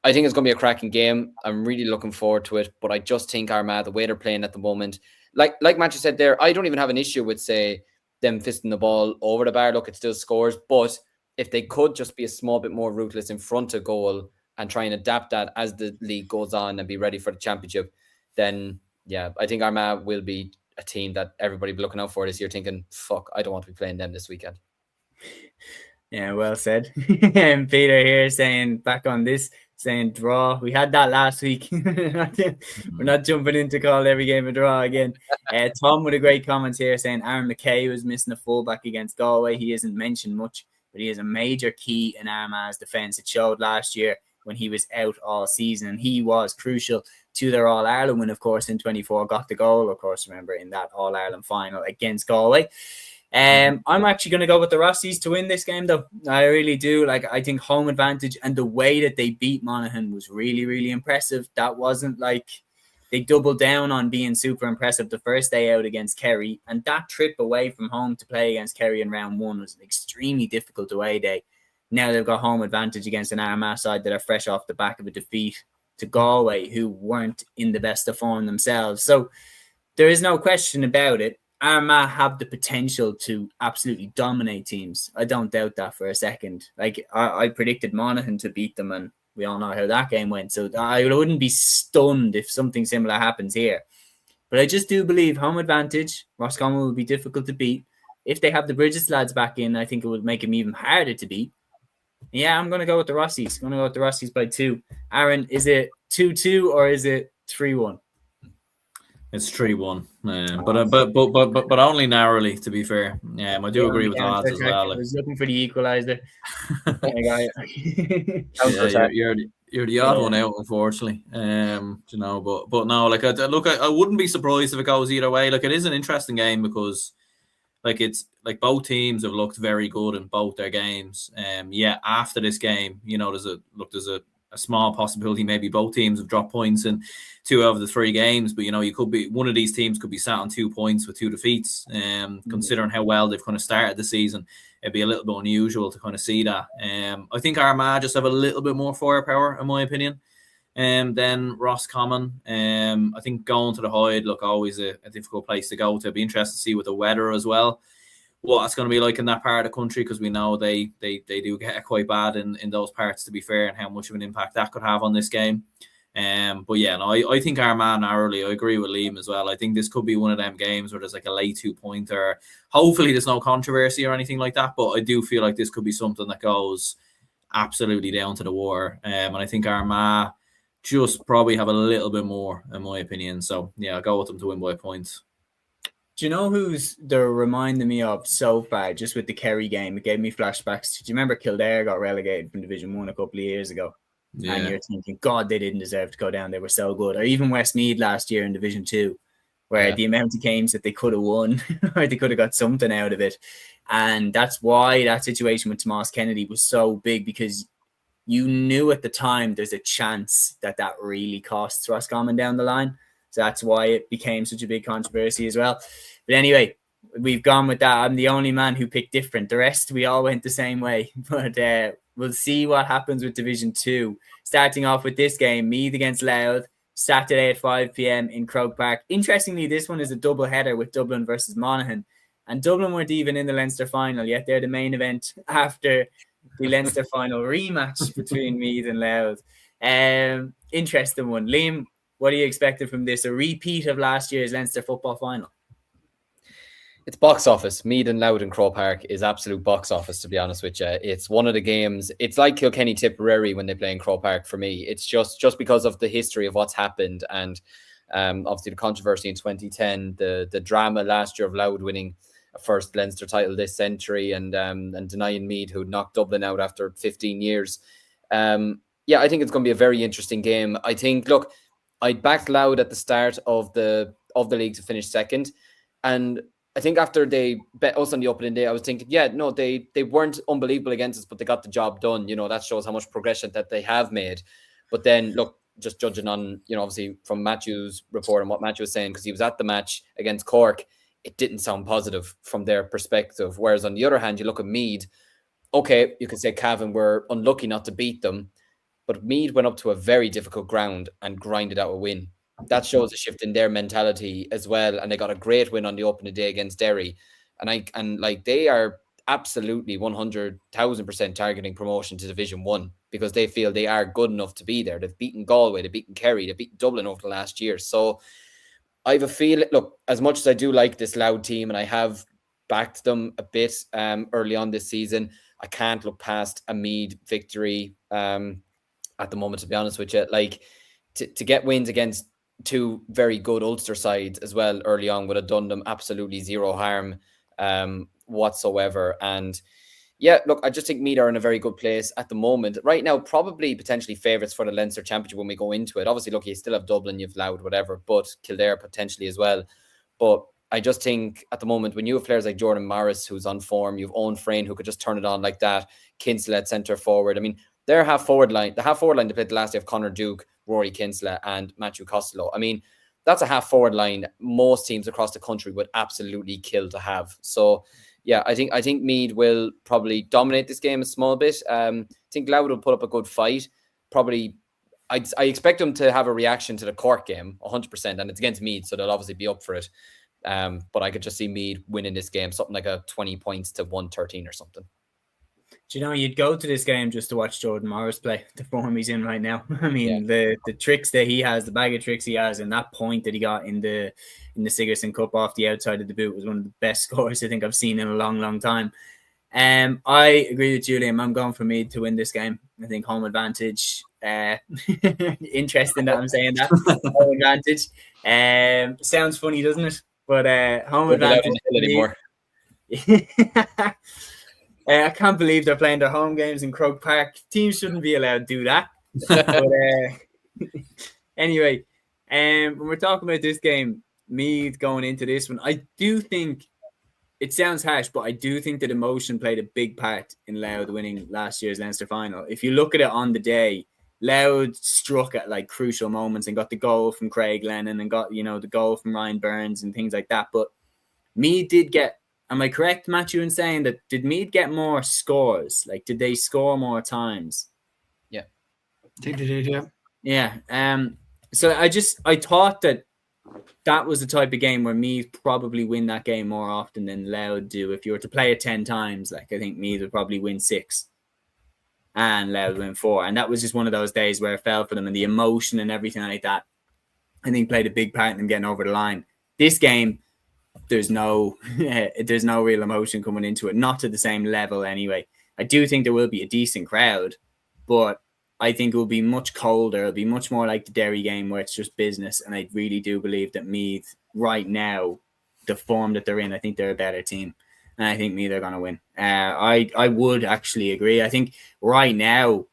I think it's going to be a cracking game. I'm really looking forward to it, but I just think Armagh, the way they're playing at the moment, like Matthew said there, I don't even have an issue with, say, them fisting the ball over the bar. Look, it still scores, but if they could just be a small bit more ruthless in front of goal and try and adapt that as the league goes on and be ready for the championship, then yeah, I think Armagh will be a team that everybody will be looking out for this year, thinking, fuck, I don't want to be playing them this weekend. Yeah, well said. And Peter here saying, back on this, saying draw. We had that last week. We're not jumping in to call every game a draw again. Tom with a great comment here saying Aaron McKay was missing a fullback against Galway. He isn't mentioned much, but he is a major key in Armagh's defence. It showed last year when he was out all season, and he was crucial to their All-Ireland win, of course, in 24. Got the goal, of course, remember, in that All-Ireland final against Galway. I'm actually going to go with the Rossies to win this game, though. I really do. I think home advantage and the way that they beat Monaghan was really, really impressive. That wasn't like they doubled down on being super impressive the first day out against Kerry, and that trip away from home to play against Kerry in round 1 was an extremely difficult away day. Now they've got home advantage against an Armagh side that are fresh off the back of a defeat to Galway, who weren't in the best of form themselves. So there is no question about it. Armagh have the potential to absolutely dominate teams. I don't doubt that for a second. I predicted Monaghan to beat them, and we all know how that game went. So I wouldn't be stunned if something similar happens here. But I just do believe home advantage, Roscommon will be difficult to beat. If they have the Bridges lads back in, I think it would make them even harder to beat. Yeah, I'm going to go with the Rossies. I'm going to go with the Rossies by 2. Aaron, is it 2-2 or is it 3-1? It's 3-1, but only narrowly, to be fair. Yeah, I do agree with that as well. I was looking for the equaliser. You're the odd one out, unfortunately. But no, I wouldn't be surprised if it goes either way. It is an interesting game because, it's both teams have looked very good in both their games. After this game, there's a small possibility maybe both teams have dropped points in 2 out of the 3 games, but you could be one of these teams could be sat on 2 points with 2 defeats. Considering how well they've kind of started the season, it'd be a little bit unusual to kind of see that. I think Armagh just have a little bit more firepower, in my opinion, than Roscommon. I think going to the Hyde, always a difficult place to go to. It'd be interesting to see with the weather as well, what it's going to be like in that part of the country, because we know they do get quite bad in those parts, to be fair, and how much of an impact that could have on this game. I think Armagh narrowly. I agree with Liam as well. I think this could be one of them games where there's a late 2-pointer. Hopefully there's no controversy or anything like that, but I do feel like this could be something that goes absolutely down to the wire. And I think Armagh just probably have a little bit more, in my opinion. So yeah, I'll go with them to win by points. Do you know who's they're reminding me of so far, just with the Kerry game? It gave me flashbacks. Do you remember Kildare got relegated from Division 1 a couple of years ago? Yeah. And you're thinking, God, they didn't deserve to go down. They were so good. Or even Westmeath last year in Division 2, where the amount of games that they could have won, or they could have got something out of it. And that's why that situation with Tomas Kennedy was so big, because you knew at the time there's a chance that really costs Roscommon down the line. So that's why it became such a big controversy as well. But anyway, we've gone with that. I'm the only man who picked different. The rest, we all went the same way. But we'll see what happens with Division 2. Starting off with this game, Meath against Louth, Saturday at 5 p.m. in Croke Park. Interestingly, this one is a double header with Dublin versus Monaghan. And Dublin weren't even in the Leinster Final, yet they're the main event after the Leinster Final rematch between Meath and Louth. Interesting one. Liam, what are you expecting from this? A repeat of last year's Leinster Football Final? It's box office. Meath and Louth in Croke Park is absolute box office, to be honest with you. It's one of the games. It's like Kilkenny Tipperary when they play in Croke Park for me. It's just because of the history of what's happened, and obviously the controversy in 2010, the drama last year of Louth winning a first Leinster title this century, and denying Meath, who knocked Dublin out after 15 years. I think it's going to be a very interesting game. I think, look, I backed Louth at the start of the league to finish second, and I think after they bet us on the opening day, I was thinking, they weren't unbelievable against us, but they got the job done. That shows how much progression that they have made. But then, look, just judging on, obviously from Matthew's report and what Matthew was saying, because he was at the match against Cork, it didn't sound positive from their perspective. Whereas on the other hand, you look at Meath, okay, you could say Cavan were unlucky not to beat them, but Meath went up to a very difficult ground and grinded out a win. That shows a shift in their mentality as well, and they got a great win on the opening day against Derry, and they are absolutely 100,000% targeting promotion to Division 1 because they feel they are good enough to be there. They've beaten Galway, they've beaten Kerry, they've beaten Dublin over the last year. So I have a feeling, look, as much as I do like this Louth team and I have backed them a bit early on this season, I can't look past a Meath victory at the moment, to be honest with you. Like, to get wins against two very good Ulster sides as well early on would have done them absolutely zero harm whatsoever. And look, I just think Meath are in a very good place at the moment. Right now, probably potentially favourites for the Leinster Championship when we go into it. Obviously, look, you still have Dublin, you've Louth, whatever, but Kildare potentially as well. But I just think at the moment, when you have players like Jordan Morris, who's on form, you've Owen Frayne, who could just turn it on like that, Kinsella at centre forward. I mean, their half forward line, they played the last day of Conor Duke, Rory Kinsella and Matthew Costello. I mean, that's a half forward line most teams across the country would absolutely kill to have. So I think Meath will probably dominate this game a small bit. I think Louth will put up a good fight. Probably, I expect them to have a reaction to the Cork game, 100%, and it's against Meath, so they'll obviously be up for it. But I could just see Meath winning this game, something like a 20 points to 113 or something. Do you know, you'd go to this game just to watch Jordan Morris play, the form he's in right now. I mean, the tricks that he has, the bag of tricks he has, and that point that he got in the Sigerson Cup off the outside of the boot was one of the best scores I think I've seen in a long, long time. I agree with Julian. I'm going for Meath to win this game. I think home advantage. Interesting that I'm saying that. Home advantage. Sounds funny, doesn't it? But home advantage anymore. I can't believe they're playing their home games in Croke Park. Teams shouldn't be allowed to do that. But anyway, when we're talking about this game, Meath going into this one, I do think, it sounds harsh, but I do think that emotion played a big part in Louth winning last year's Leinster Final. If you look at it on the day, Louth struck at like crucial moments and got the goal from Craig Lennon and got, the goal from Ryan Burns and things like that. But Meath did get, am I correct, Matthew, in saying that did Meath get more scores? Like, did they score more times? Yeah. I think they did, yeah. Yeah. So I thought that was the type of game where Meath probably win that game more often than Louth do. If you were to play it 10 times, like, I think Meath would probably win 6 and Louth win 4. And that was just one of those days where it fell for them, and the emotion and everything like that, I think, played a big part in them getting over the line. This game, there's no real emotion coming into it, not to the same level anyway. I do think there will be a decent crowd, but I think it will be much colder. It'll be much more like the Derry game where it's just business. And I really do believe that Meath right now the form that they're in, I think they're a better team. And I think Meath are going to win. I would actually agree. I think right now,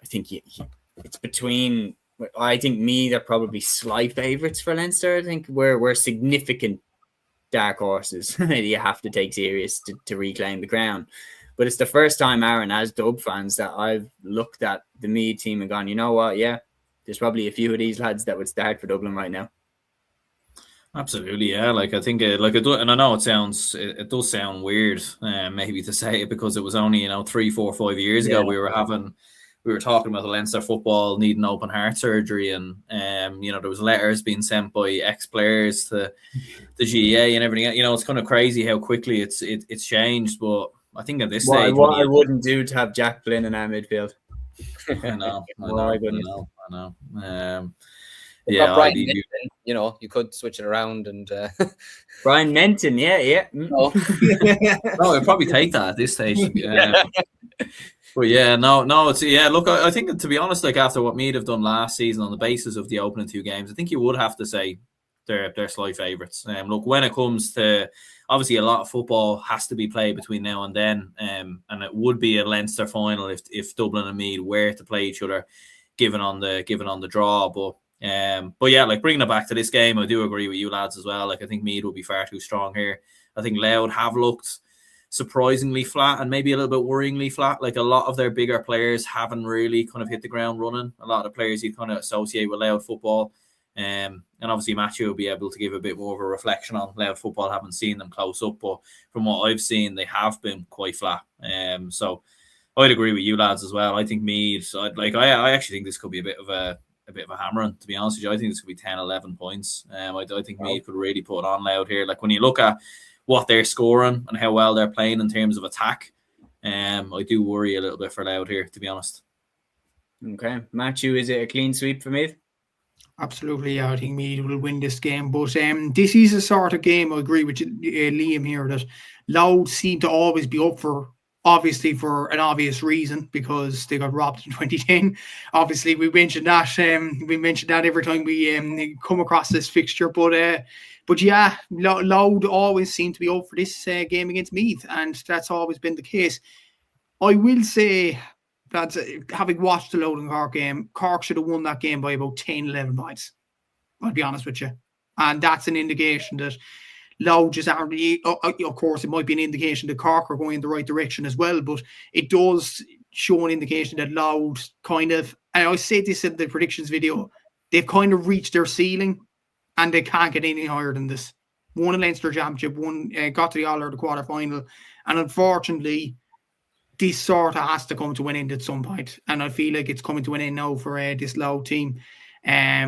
I think it's between. I think Meath are probably slight favourites for Leinster. I think we're significant dark horses that you have to take serious to reclaim the crown. But it's the first time, Aaron, as Dub fans, that I've looked at the Meath team and gone, you know what? Yeah, there's probably a few of these lads that would start for Dublin right now. Absolutely, yeah. Like I think, and I know it does sound weird, maybe to say it because it was only 3, 4, 5 years ago we were talking about the Leinster football needing open heart surgery, and there was letters being sent by ex-players to the GAA and everything. It's kind of crazy how quickly it's changed. But I think at this stage, what I wouldn't do to have Jack Flynn in our midfield. I know. Yeah, Brian Menton, you could switch it around and Brian Menton, yeah. No, I'd probably take that at this stage. But look, I think to be honest, like after what Meath have done last season on the basis of the opening 2 games, I think you would have to say they're slight favourites. Look, when it comes to obviously a lot of football has to be played between now and then, and it would be a Leinster final if Dublin and Meath were to play each other, given on the draw. But yeah, like bringing it back to this game, I do agree with you lads as well. Like I think Meath will be far too strong here. I think Louth have looked surprisingly flat and maybe a little bit worryingly flat. Like a lot of their bigger players haven't really kind of hit the ground running. A lot of the players you kind of associate with Louth football. And obviously Matthew will be able to give a bit more of a reflection on Louth football. I haven't seen them close up, but from what I've seen, they have been quite flat. So I'd agree with you lads as well. I think Meath, I actually think this could be a bit of a hammering, to be honest with you. I think this could be 10, 11 points. I think Meath could really put it on Louth here. Like when you look at what they're scoring and how well they're playing in terms of attack, I do worry a little bit for Louth here, to be honest. Okay. Matthew, is it a clean sweep for Meath? Absolutely, yeah. I think Meath will win this game. But this is a sort of game, I agree with Liam here, that Louth seem to always be up for, obviously for an obvious reason, because they got robbed in 2010. Obviously, we mentioned that every time we come across this fixture. But yeah, Louth always seem to be up for this game against Meath, and that's always been the case. I will say that having watched the Louth and Cork game, Cork should have won that game by about 10, 11 points. I'll be honest with you. And that's an indication that Louth just aren't. Of course, it might be an indication that Cork are going in the right direction as well, but it does show an indication that Louth kind of, and I said this in the predictions video, they've kind of reached their ceiling and they can't get any higher than this. Won a Leinster Championship, got to the All-Ireland quarter final, and unfortunately, this sort of has to come to an end at some point, and I feel like it's coming to an end now for this Louth team. I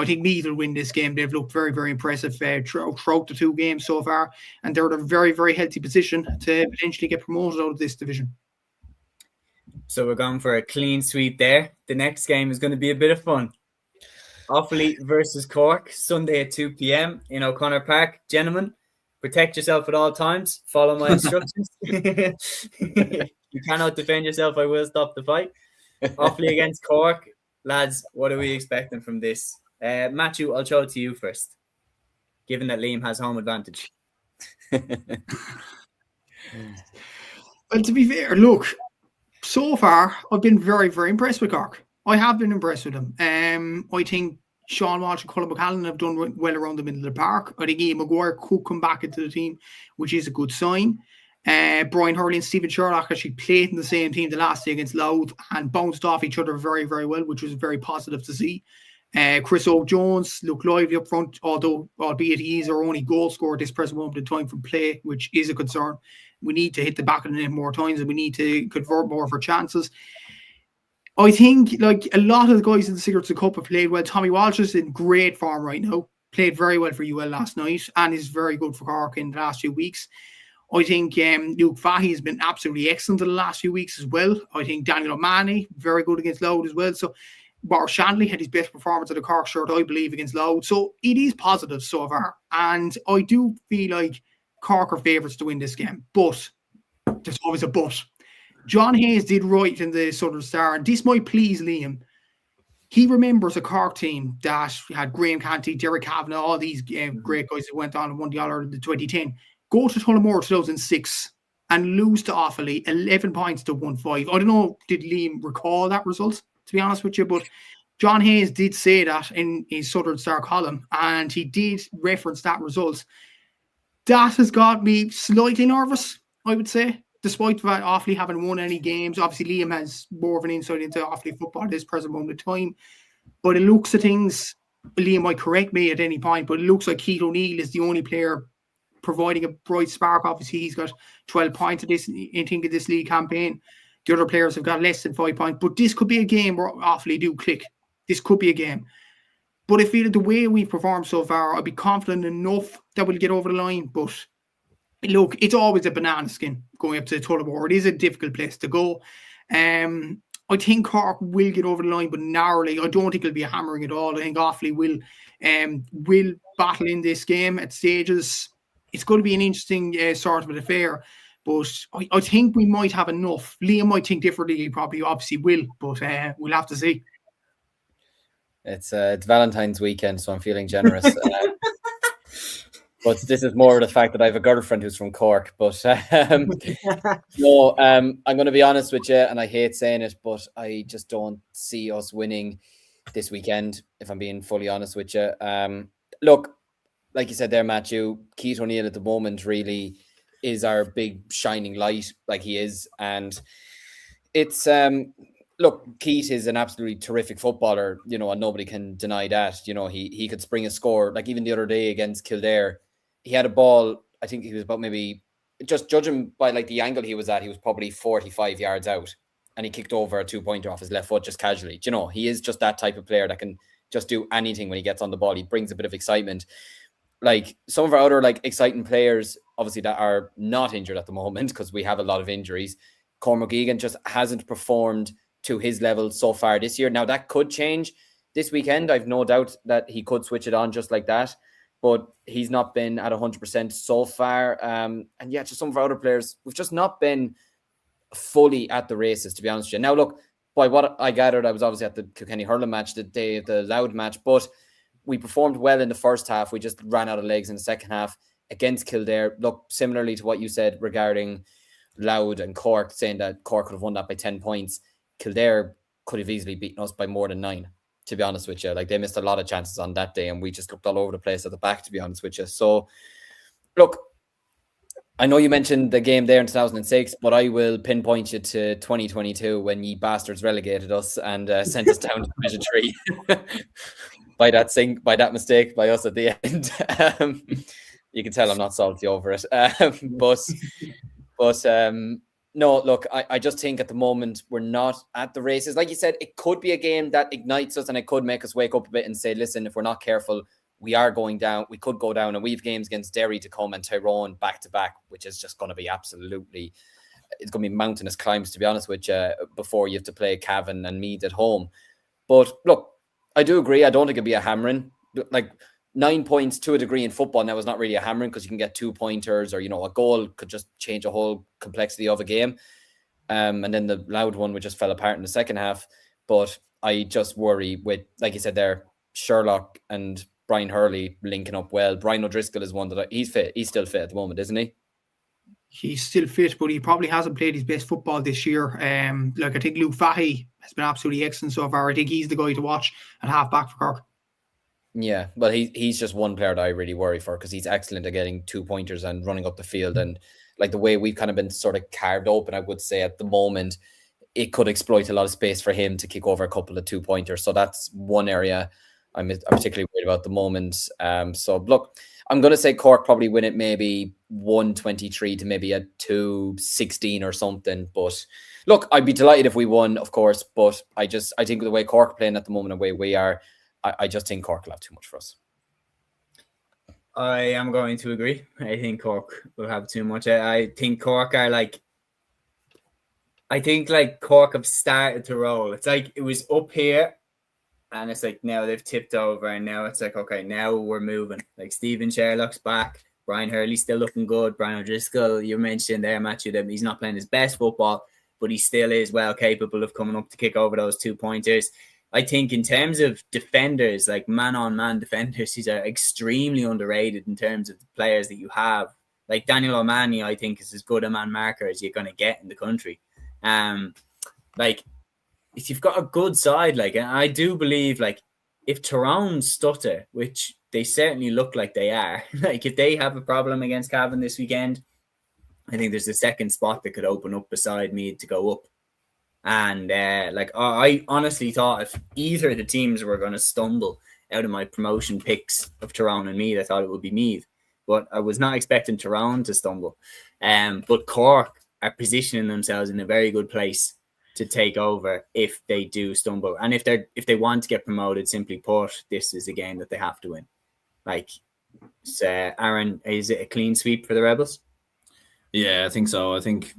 think Meath will win this game. They've looked very, very impressive throughout the 2 games so far, and they're in a very, very healthy position to potentially get promoted out of this division. So we're going for a clean sweep there. The next game is going to be a bit of fun. Offaly versus Cork, Sunday at 2 p.m. in O'Connor Park. Gentlemen, protect yourself at all times. Follow my instructions. You cannot defend yourself. I will stop the fight. Offaly against Cork. Lads, what are we expecting from this? Matthew, I'll throw it to you first, given that Liam has home advantage. Well, to be fair, look, so far, I've been very, very impressed with Cork. I have been impressed with them. I think Sean Walsh and Colin McCallan have done well around the middle of the park. I think Ian Maguire could come back into the team, which is a good sign. Brian Hurley and Stephen Sherlock actually played in the same team the last day against Louth and bounced off each other very, very well, which was very positive to see. Chris O'Jones looked lively up front, albeit he is our only goal scorer at this present moment in time from play, which is a concern. We need to hit the back of the net more times and we need to convert more of our chances. I think like a lot of the guys in the Secrets of the Cup have played well. Tommy Walsh is in great form right now. Played very well for UL last night and is very good for Cork in the last few weeks. I think Luke Fahey has been absolutely excellent in the last few weeks as well. I think Daniel O'Mahony, very good against Louth as well. So Boris Shanley had his best performance of the Cork shirt, I believe, against Louth. So it is positive so far. And I do feel like Cork are favourites to win this game. But there's always a but. John Hayes did right in the Southern Star, and this might please Liam. he remembers a Cork team that had Graham Canty, Derek Kavanagh, all these great guys that went on and won the All-Ireland in 2010. Go to Tullamore 2006 and lose to Offaly, 11 points to 1-5. I don't know, did Liam recall that result, to be honest with you, but John Hayes did say that in his Southern Star column, and he did reference that result. That has got me slightly nervous, I would say, despite that Offaly haven't won any games. Obviously, Liam has more of an insight into Offaly football at this present moment of time. But it looks at things, Liam might correct me at any point, but it looks like Keith O'Neill is the only player providing a bright spark. Obviously, he's got 12 points in this league campaign. The other players have got less than 5 points. But this could be a game where Offaly do click. This could be a game. But I feel that the way we've performed so far, I'd be confident enough that we'll get over the line. But look, it's always a banana skin going up to Tullamore. It is a difficult place to go. I think Cork will get over the line, but narrowly. I don't think it'll be a hammering at all. I think Offaly will battle in this game at stages. It's going to be an interesting sort of an affair. But I think we might have enough. Liam might think differently. He probably obviously will, but we'll have to see. It's Valentine's weekend, so I'm feeling generous. But this is more of the fact that I have a girlfriend who's from Cork. But no, I'm going to be honest with you, and I hate saying it, but I just don't see us winning this weekend, if I'm being fully honest with you. Look, like you said there, Matthew, Keith O'Neill at the moment really is our big shining light, like he is. And it's... Look, Keith is an absolutely terrific footballer, and nobody can deny that. He could spring a score. Like even the other day against Kildare, he had a ball, I think he was about maybe, just judging by like the angle he was at, he was probably 45 yards out. And he kicked over a 2-pointer off his left foot just casually. He is just that type of player that can just do anything when he gets on the ball. He brings a bit of excitement. Like some of our other like exciting players, obviously that are not injured at the moment because we have a lot of injuries. Cormac Egan just hasn't performed to his level so far this year. Now that could change this weekend. I've no doubt that he could switch it on just like that, but he's not been at 100% so far. And yeah, just some of our other players, we've just not been fully at the races, to be honest with you. Now look, by what I gathered, I was obviously at the Kilkenny hurling match the day of the Louth match, but we performed well in the first half. We just ran out of legs in the second half against Kildare. Look, similarly to what you said regarding Louth and Cork, saying that Cork could have won that by 10 points. Kildare could have easily beaten us by more than 9, to be honest with you. Like they missed a lot of chances on that day and we just looked all over the place at the back, to be honest with you. So look, I know you mentioned the game there in 2006, but I will pinpoint you to 2022 when ye bastards relegated us and sent us down to Division 3 by that mistake by us at the end. You can tell I'm not salty over it. No, look, I just think at the moment we're not at the races. Like you said, it could be a game that ignites us and it could make us wake up a bit and say, listen, if we're not careful, we are going down. We could go down, and we have games against Derry to come and Tyrone back to back, which is just going to be absolutely, it's going to be mountainous climbs, to be honest with you, before you have to play Cavan and Meath at home. But look, I do agree. I don't think it'd be a hammering. Like 9 points to a degree in football now is not really a hammering because you can get 2-pointers or, a goal could just change a whole complexity of a game. And then the Louth one, which just fell apart in the second half. But I just worry with, like you said there, Sherlock and Brian Hurley linking up well. Brian O'Driscoll is one that he's fit. He's still fit at the moment, isn't he? He's still fit, but he probably hasn't played his best football this year. I think Luke Fahey has been absolutely excellent so far. I think he's the guy to watch at half back for Cork. Yeah, well, he's just one player that I really worry for because he's excellent at getting 2-pointers and running up the field. And like the way we've kind of been sort of carved open, I would say at the moment, it could exploit a lot of space for him to kick over a couple of 2-pointers. So that's one area I'm particularly worried about at the moment. So look, I'm going to say Cork probably win it maybe 1-23 to maybe a 2-16 or something. But look, I'd be delighted if we won, of course. But I think the way Cork are playing at the moment, the way we are, I just think Cork will have too much for us. I am going to agree. I think Cork will have too much. I think Cork are Cork have started to roll. It's like it was up here and it's like now they've tipped over and now it's like, okay, now we're moving. Like Stephen Sherlock's back. Brian Hurley's still looking good. Brian O'Driscoll, you mentioned there, Matthew, that he's not playing his best football, but he still is well capable of coming up to kick over those 2-pointers. I think in terms of defenders, like man-on-man defenders, these are extremely underrated in terms of the players that you have. Like Daniel O'Mahony, I think, is as good a man marker as you're going to get in the country. Like, if you've got a good side, like, and I do believe, like, if Tyrone stutter, which they certainly look like they are, like, if they have a problem against Cavan this weekend, I think there's a second spot that could open up beside Meath to go up. And like, I honestly thought if either of the teams were going to stumble out of my promotion picks of Tyrone and Meath, I thought it would be Meath. But I was not expecting Tyrone to stumble. But Cork are positioning themselves in a very good place to take over if they do stumble. And if they want to get promoted, simply put, this is a game that they have to win. Like, Aaron, is it a clean sweep for the Rebels? Yeah, I think so. I think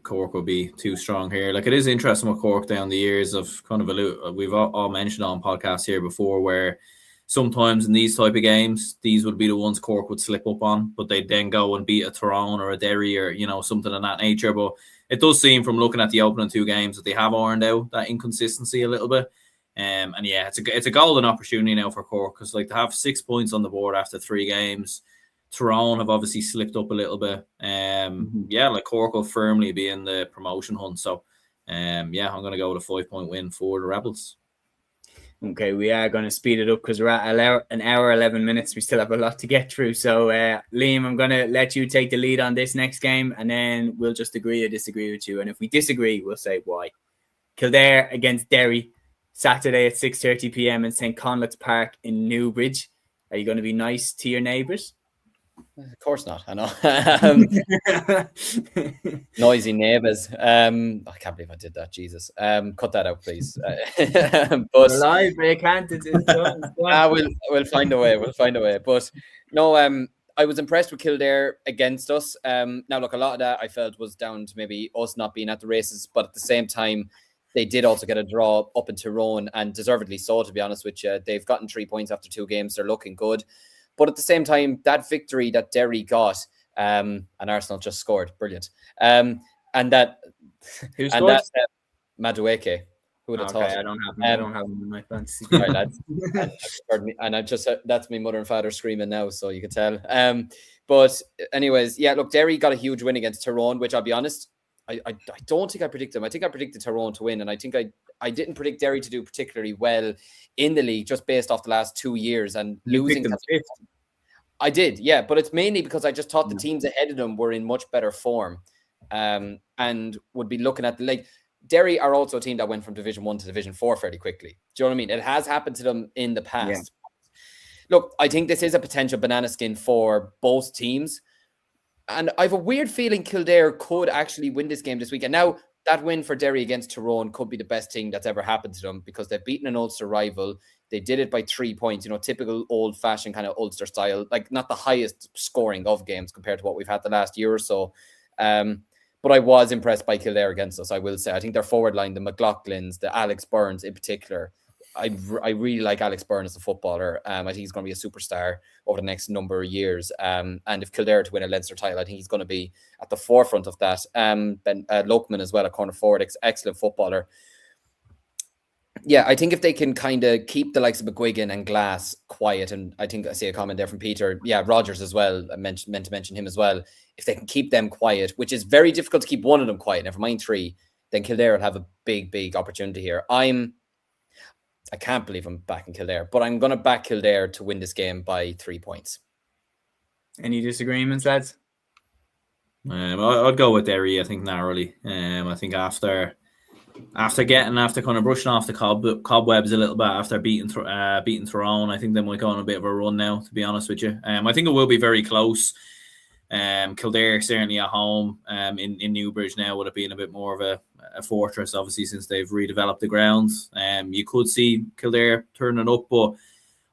Cork will be too strong here. Like, it is interesting with Cork down the years of kind of we've all mentioned on podcasts here before, where sometimes in these type of games, these would be the ones Cork would slip up on, but they'd then go and beat a Tyrone or a Derry or, you know, something of that nature. But it does seem from looking at the opening two games that they have ironed out that inconsistency a little bit. And yeah, it's a golden opportunity now for Cork, because like, to have 6 points on the board after 3 games. Tyrone have obviously slipped up a little bit. Yeah, like, Cork will firmly be in the promotion hunt. So yeah, I'm going to go with a 5-point win for the Rebels. Okay, we are going to speed it up because we're at an hour, 11 minutes. We still have a lot to get through. So, Liam, I'm going to let you take the lead on this next game, and then we'll just agree or disagree with you. And if we disagree, we'll say why. Kildare against Derry, Saturday at 6:30 p.m. in St. Conleth's Park in Newbridge. Are you going to be nice to your neighbours? Of course not. I know. Noisy neighbours. I can't believe I did that. Jesus. Cut that out, please. But we're live, but you can't. We'll find a way. We'll find a way. But no, I was impressed with Kildare against us. Now, look, a lot of that I felt was down to maybe us not being at the races, but at the same time, they did also get a draw up in Tyrone, and deservedly so, to be honest with you. They've gotten 3 points after 2 games. They're looking good. But at the same time, that victory that Derry got, and Arsenal just scored, brilliant. And that, who scored? And that Madueke. Who would have thought? I don't have him in my fantasy. Right, lads. And I just that's my mother and father screaming now, so you can tell. But anyways, yeah. Look, Derry got a huge win against Tyrone, which I'll be honest, I don't think I predicted them. I think I predicted Tyrone to win, and I think I didn't predict Derry to do particularly well in the league, just based off the last 2 years and losing. I did, yeah, but it's mainly because I just thought the teams ahead of them were in much better form, and would be looking at like Derry are also a team that went from Division 1 to Division 4 fairly quickly. Do you know what I mean? It has happened to them in the past. Yeah. Look, I think this is a potential banana skin for both teams, and I have a weird feeling Kildare could actually win this game this weekend. Now, that win for Derry against Tyrone could be the best thing that's ever happened to them, because they've beaten an Ulster rival. They did it by 3 points, you know, typical old-fashioned kind of Ulster style, like not the highest scoring of games compared to what we've had the last year or so. But I was impressed by Kildare against us, I will say. I think their forward line, the McLaughlins, the Alex Burns in particular, I really like Alex Byrne as a footballer. I think he's going to be a superstar over the next number of years. And if Kildare to win a Leinster title, I think he's going to be at the forefront of that. Ben Lokman as well, a corner forward, excellent footballer. Yeah, I think if they can kind of keep the likes of McGuigan and Glass quiet, and I think I see a comment there from Peter. Yeah, Rogers as well. I meant to mention him as well. If they can keep them quiet, which is very difficult to keep one of them quiet, never mind 3, then Kildare will have a big opportunity here. I can't believe I'm backing Kildare, but I'm going to back Kildare to win this game by 3 points. Any disagreements, lads? I'd go with Derry, I think, narrowly. I think after kind of brushing off the cobwebs a little bit after beating Tyrone, I think they might go on a bit of a run now, to be honest with you. I think it will be very close. Kildare certainly at home in Newbridge now would have been a bit more of a fortress, obviously, since they've redeveloped the grounds. You could see Kildare turning up, but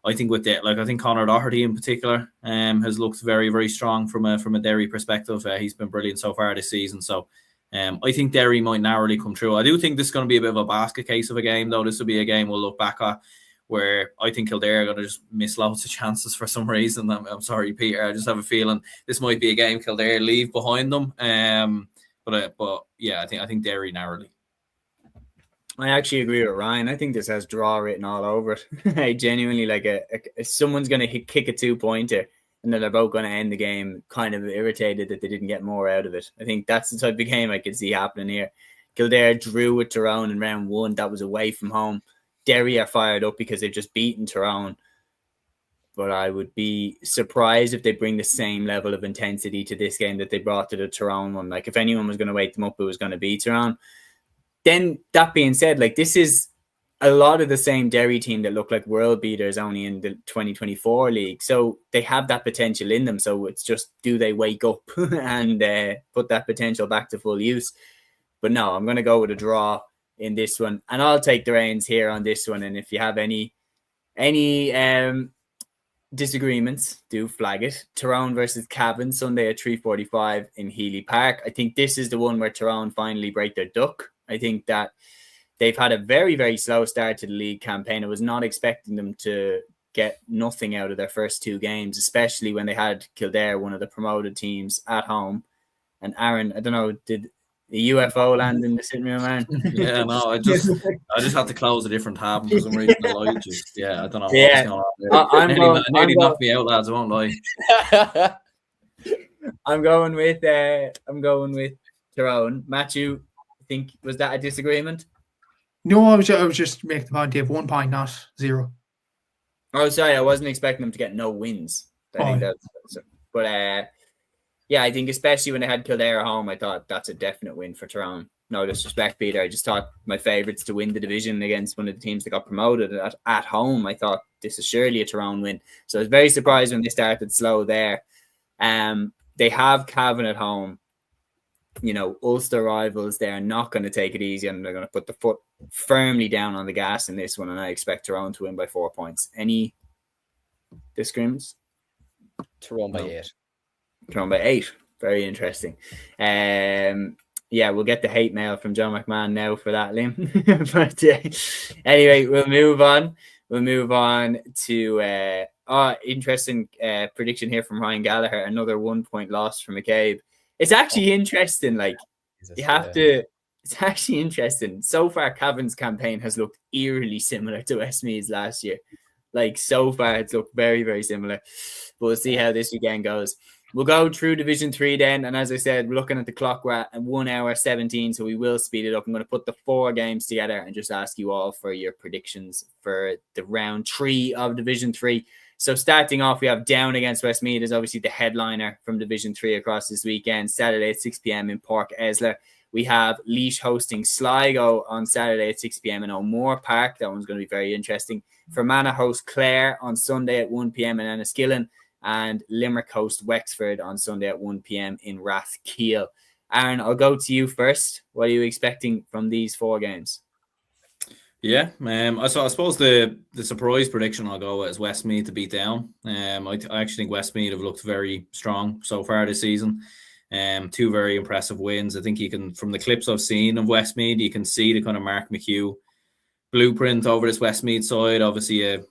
I think with that, I think Conor Doherty in particular has looked very, very strong from a Derry perspective. He's been brilliant so far this season. So I think Derry might narrowly come through. I do think this is going to be a bit of a basket case of a game, though. This will be a game we'll look back at where I think Kildare are going to just miss loads of chances for some reason. I'm sorry, Peter. I just have a feeling this might be a game Kildare leave behind them. But yeah, I think Derry narrowly. I actually agree with Ryan. I think this has draw written all over it. I genuinely like someone's going to kick a 2-pointer and then they're both going to end the game kind of irritated that they didn't get more out of it. I think that's the type of game I could see happening here. Kildare drew with Tyrone in round 1. That was away from home. Derry are fired up because they've just beaten Tyrone. But I would be surprised if they bring the same level of intensity to this game that they brought to the Tyrone one. Like, if anyone was going to wake them up, it was going to be Tyrone. Then, that being said, like, this is a lot of the same Derry team that look like world beaters only in the 2024 league. So they have that potential in them. So it's just, do they wake up and put that potential back to full use? But no, I'm going to go with a draw in this one. And I'll take the reins here on this one. And if you have any disagreements, do flag it. Tyrone versus Cavan, Sunday at 3:45 in Healy Park. I think this is the one where Tyrone finally break their duck. I think that they've had a very, very slow start to the league campaign. I was not expecting them to get nothing out of their first 2 games, especially when they had Kildare, one of the promoted teams, at home. And Aaron, I don't know, did the UFO land in the sitting room, Aaron? Yeah, no, I just had to close a different tab for some reason. I don't know what's Yeah. going on there. Nearly knocked me out, lads. I won't lie. I'm going with Tyrone. Matthew, I think, was that a disagreement? No, I was just making the point. They have 1 point, not 0. Oh, sorry, I wasn't expecting them to get no wins. But yeah, I think especially when they had Kildare at home, I thought that's a definite win for Tyrone. No disrespect, Peter. I just thought my favourites to win the division against one of the teams that got promoted at home. I thought this is surely a Tyrone win. So I was very surprised when they started slow there. They have Cavan at home. You know, Ulster rivals, they're not going to take it easy and they're going to put the foot firmly down on the gas in this one. And I expect Tyrone to win by 4 points. Any disagreements? Tyrone by 8. Tyrone by 8. Very interesting. Yeah, we'll get the hate mail from John McMahon now for that, Liam. But anyway, we'll move on. We'll move on to interesting prediction here from Ryan Gallagher. Another 1 point loss for McCabe. It's actually interesting. Like, you have to. It's actually interesting. So far, Cavan's campaign has looked eerily similar to Westmeath's last year. Like, so far, it's looked very, very similar. But we'll see how this weekend goes. We'll go through Division 3 then. And as I said, we're looking at the clock. We're at 1 hour 17, so we will speed it up. I'm going to put the 4 games together and just ask you all for your predictions for the round 3 of Division 3. So starting off, we have Down against Westmeath is obviously the headliner from Division 3 across this weekend. Saturday at 6 p.m. in Park Esler. We have Laois hosting Sligo on Saturday at 6 p.m. in O'Moore Park. That one's going to be very interesting. Fermanagh host Clare on Sunday at 1 p.m. in Enniskillen. And Limerick host Wexford on Sunday at 1 p.m. in Rathkeale. Aaron, I'll go to you first. What are you expecting from these 4 games? Yeah, I suppose the surprise prediction I'll go with is Westmeath to beat Down. I actually think Westmeath have looked very strong so far this season. 2 very impressive wins. I think you can, from the clips I've seen of Westmeath, you can see the kind of Mark McHugh blueprint over this Westmeath side. Obviously, a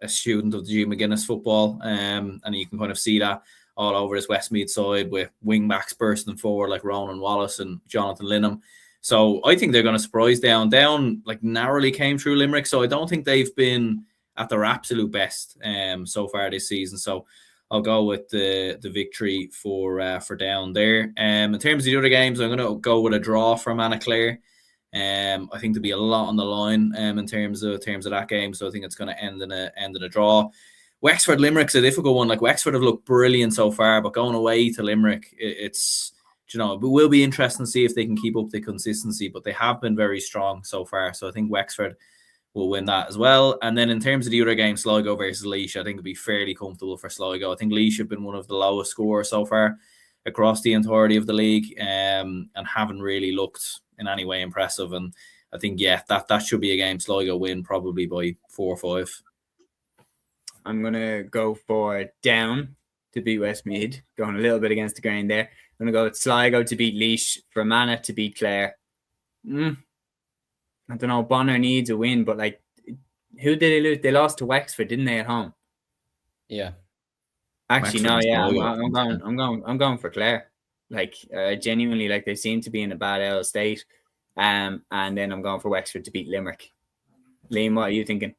student of the Hugh McGuinness football, and you can kind of see that all over this Westmeath side with wing backs bursting forward like Ronan Wallace and Jonathan Linham. So I think they're going to surprise Down. Down like narrowly came through Limerick, so I don't think they've been at their absolute best so far this season. So I'll go with the victory for Down there. In terms of the other games, I'm going to go with a draw from Annaclair. I think there'll be a lot on the line in terms of that game, so I think it's going to end in a draw. Wexford Limerick's a difficult one. Like, Wexford have looked brilliant so far, but going away to Limerick, it's it will be interesting to see if they can keep up the consistency. But they have been very strong so far, so I think Wexford will win that as well. And then in terms of the other game, Sligo versus Laois, I think it'll be fairly comfortable for Sligo. I think Laois have been one of the lowest scorers so far across the entirety of the league, and haven't really looked in any way impressive. And I think, that should be a game Sligo win probably by 4 or 5. I'm going to go for Down to beat Westmeath, going a little bit against the grain there. I'm going to go with Sligo to beat Laois, Fermanagh to beat Clare. I don't know, Bonner needs a win, but like, who did they lose? They lost to Wexford, didn't they, at home? Yeah. Actually, no, yeah, I'm going for Clare. Like, genuinely, like, they seem to be in a bad state. And then I'm going for Wexford to beat Limerick. Liam, what are you thinking?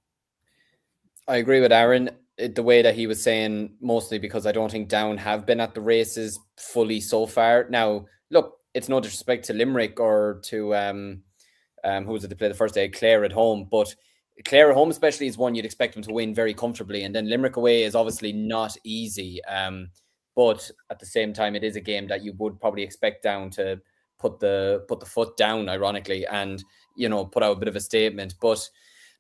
I agree with Aaron. The way that he was saying, mostly because I don't think Down have been at the races fully so far. Now, look, it's no disrespect to Limerick or to who was it to play the first day, Clare at home, but Clare at home especially is one you'd expect them to win very comfortably, and then Limerick away is obviously not easy. But at the same time, it is a game that you would probably expect Down to put the foot down, ironically, and put out a bit of a statement. But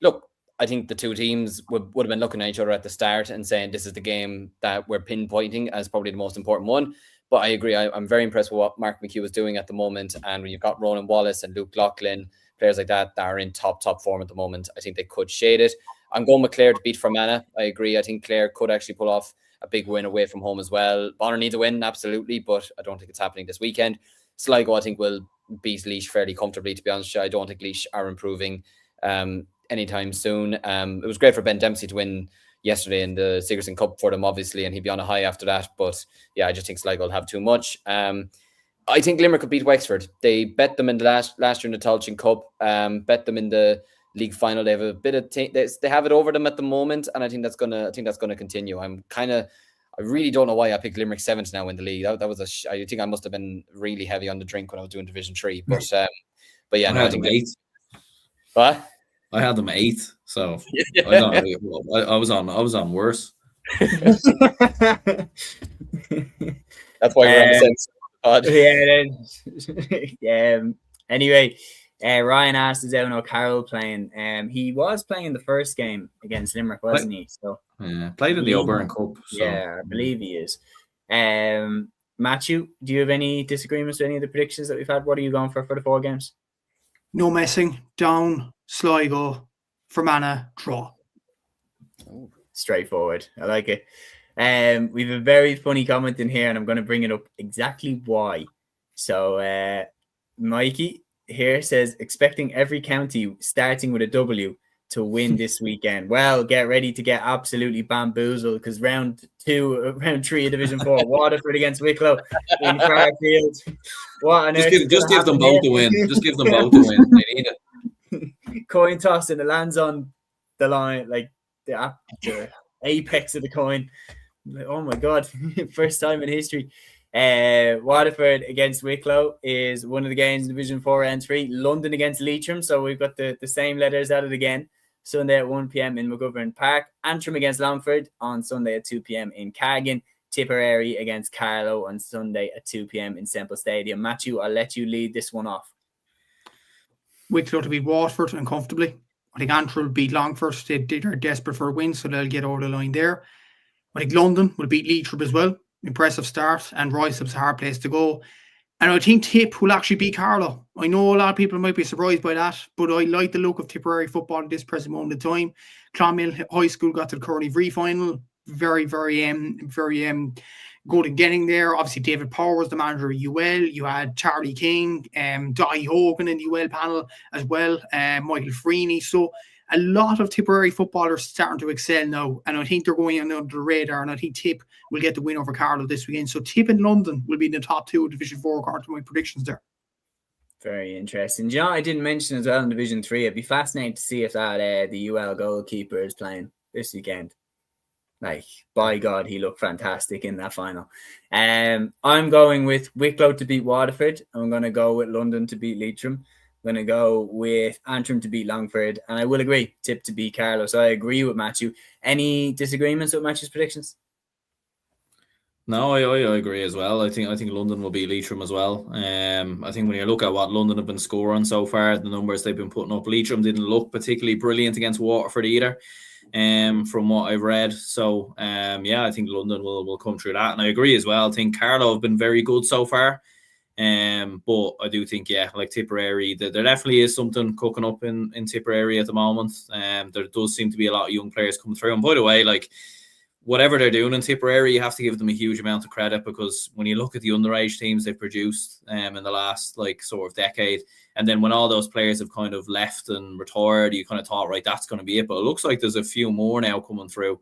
look, I think the two teams would have been looking at each other at the start and saying this is the game that we're pinpointing as probably the most important one. But I agree. I'm very impressed with what Mark McHugh is doing at the moment. And when you've got Ronan Wallace and Luke Loughlin, players like that are in top form at the moment, I think they could shade it. I'm going with Clare to beat Fermanagh. I agree. I think Clare could actually pull off a big win away from home as well. Bonner needs a win, absolutely, but I don't think it's happening this weekend. Sligo, I think, will beat Laois fairly comfortably, to be honest. I don't think Laois are improving anytime soon. It was great for Ben Dempsey to win yesterday in the Sigerson Cup for them, obviously, and he'd be on a high after that. But yeah, I just think Sligo will have too much. I think Limerick could beat Wexford. They bet them in the last year in the Tailteann Cup, bet them in the league final. They have a bit of they have it over them at the moment, and I think that's gonna continue. I really don't know why I picked Limerick 7 to now win the league. That was I think I must have been really heavy on the drink when I was doing Division 3. But yeah, I think 8. What? I had them 8, so I don't know. I was on worse. That's why you're on the sense. Yeah. Anyway, Ryan asked, is Evan O'Carroll playing? He was playing the first game against Limerick, wasn't he? So played in the O'Byrne Cup. So. Yeah, I believe he is. Matthew, do you have any disagreements with any of the predictions that we've had? What are you going for the 4 games? No messing. Down, Sligo, Fermanagh, draw. Straightforward. I like it. We have a very funny comment in here, and I'm going to bring it up exactly why. So, Mikey here says, expecting every county starting with a W to win this weekend. Well, get ready to get absolutely bamboozled, because round 3 of Division 4, Waterford against Wicklow in Fairfield. What on earth? Just give them both to win. Just give them both to win. They need it. Coin toss, and it lands on the line, like the apex of the coin. Oh my God. First time in history. Waterford against Wicklow is one of the games in Division 4 and 3. London against Leitrim, so we've got the same letters at it again. Sunday at 1 p.m. in McGovern Park. Antrim against Longford on Sunday at 2 p.m. in Carrigan. Tipperary against Carlow on Sunday at 2 p.m. in Semple Stadium. Matthew, I'll let you lead this one off. Wicklow to beat Waterford and comfortably. I think Antrim will beat Longford. They're desperate for a win, so they'll get over the line there. I think London will beat Leitrim as well. Impressive start, and Royceup's a hard place to go. And I think Tip will actually beat Carlow. I know a lot of people might be surprised by that, but I like the look of Tipperary football at this present moment in time. Clonmel High School got to the Kearney Vree final. Very good in getting there. Obviously, David Power was the manager of UL. You had Charlie King, Dottie Hogan in the UL panel as well, Michael Freeney. So a lot of Tipperary footballers starting to excel now, and I think they're going under the radar, and I think Tip will get the win over Carlow this weekend. So Tip in London will be in the top 2 of Division 4 according to my predictions there. Very interesting. Do you know, I didn't mention as well in Division 3, it'd be fascinating to see if that the UL goalkeeper is playing this weekend. Like, by God, he looked fantastic in that final. I'm going with Wicklow to beat Waterford. I'm going to go with London to beat Leitrim. I'm going to go with Antrim to beat Longford. And I will agree, Tip to beat Carlow. So I agree with Matthew. Any disagreements with Matthew's predictions? No, I agree as well. I think London will beat Leitrim as well. I think when you look at what London have been scoring so far, the numbers they've been putting up, Leitrim didn't look particularly brilliant against Waterford either. From what I've read. So yeah, I think London will come through that. And I agree as well. I think Carlow have been very good so far. But I do think, yeah, like Tipperary, there definitely is something cooking up in Tipperary at the moment. There does seem to be a lot of young players coming through. And by the way, like, whatever they're doing in Tipperary, you have to give them a huge amount of credit, because when you look at the underage teams they've produced in the last sort of decade, and then when all those players have kind of left and retired, you kind of thought, right, that's going to be it. But it looks like there's a few more now coming through.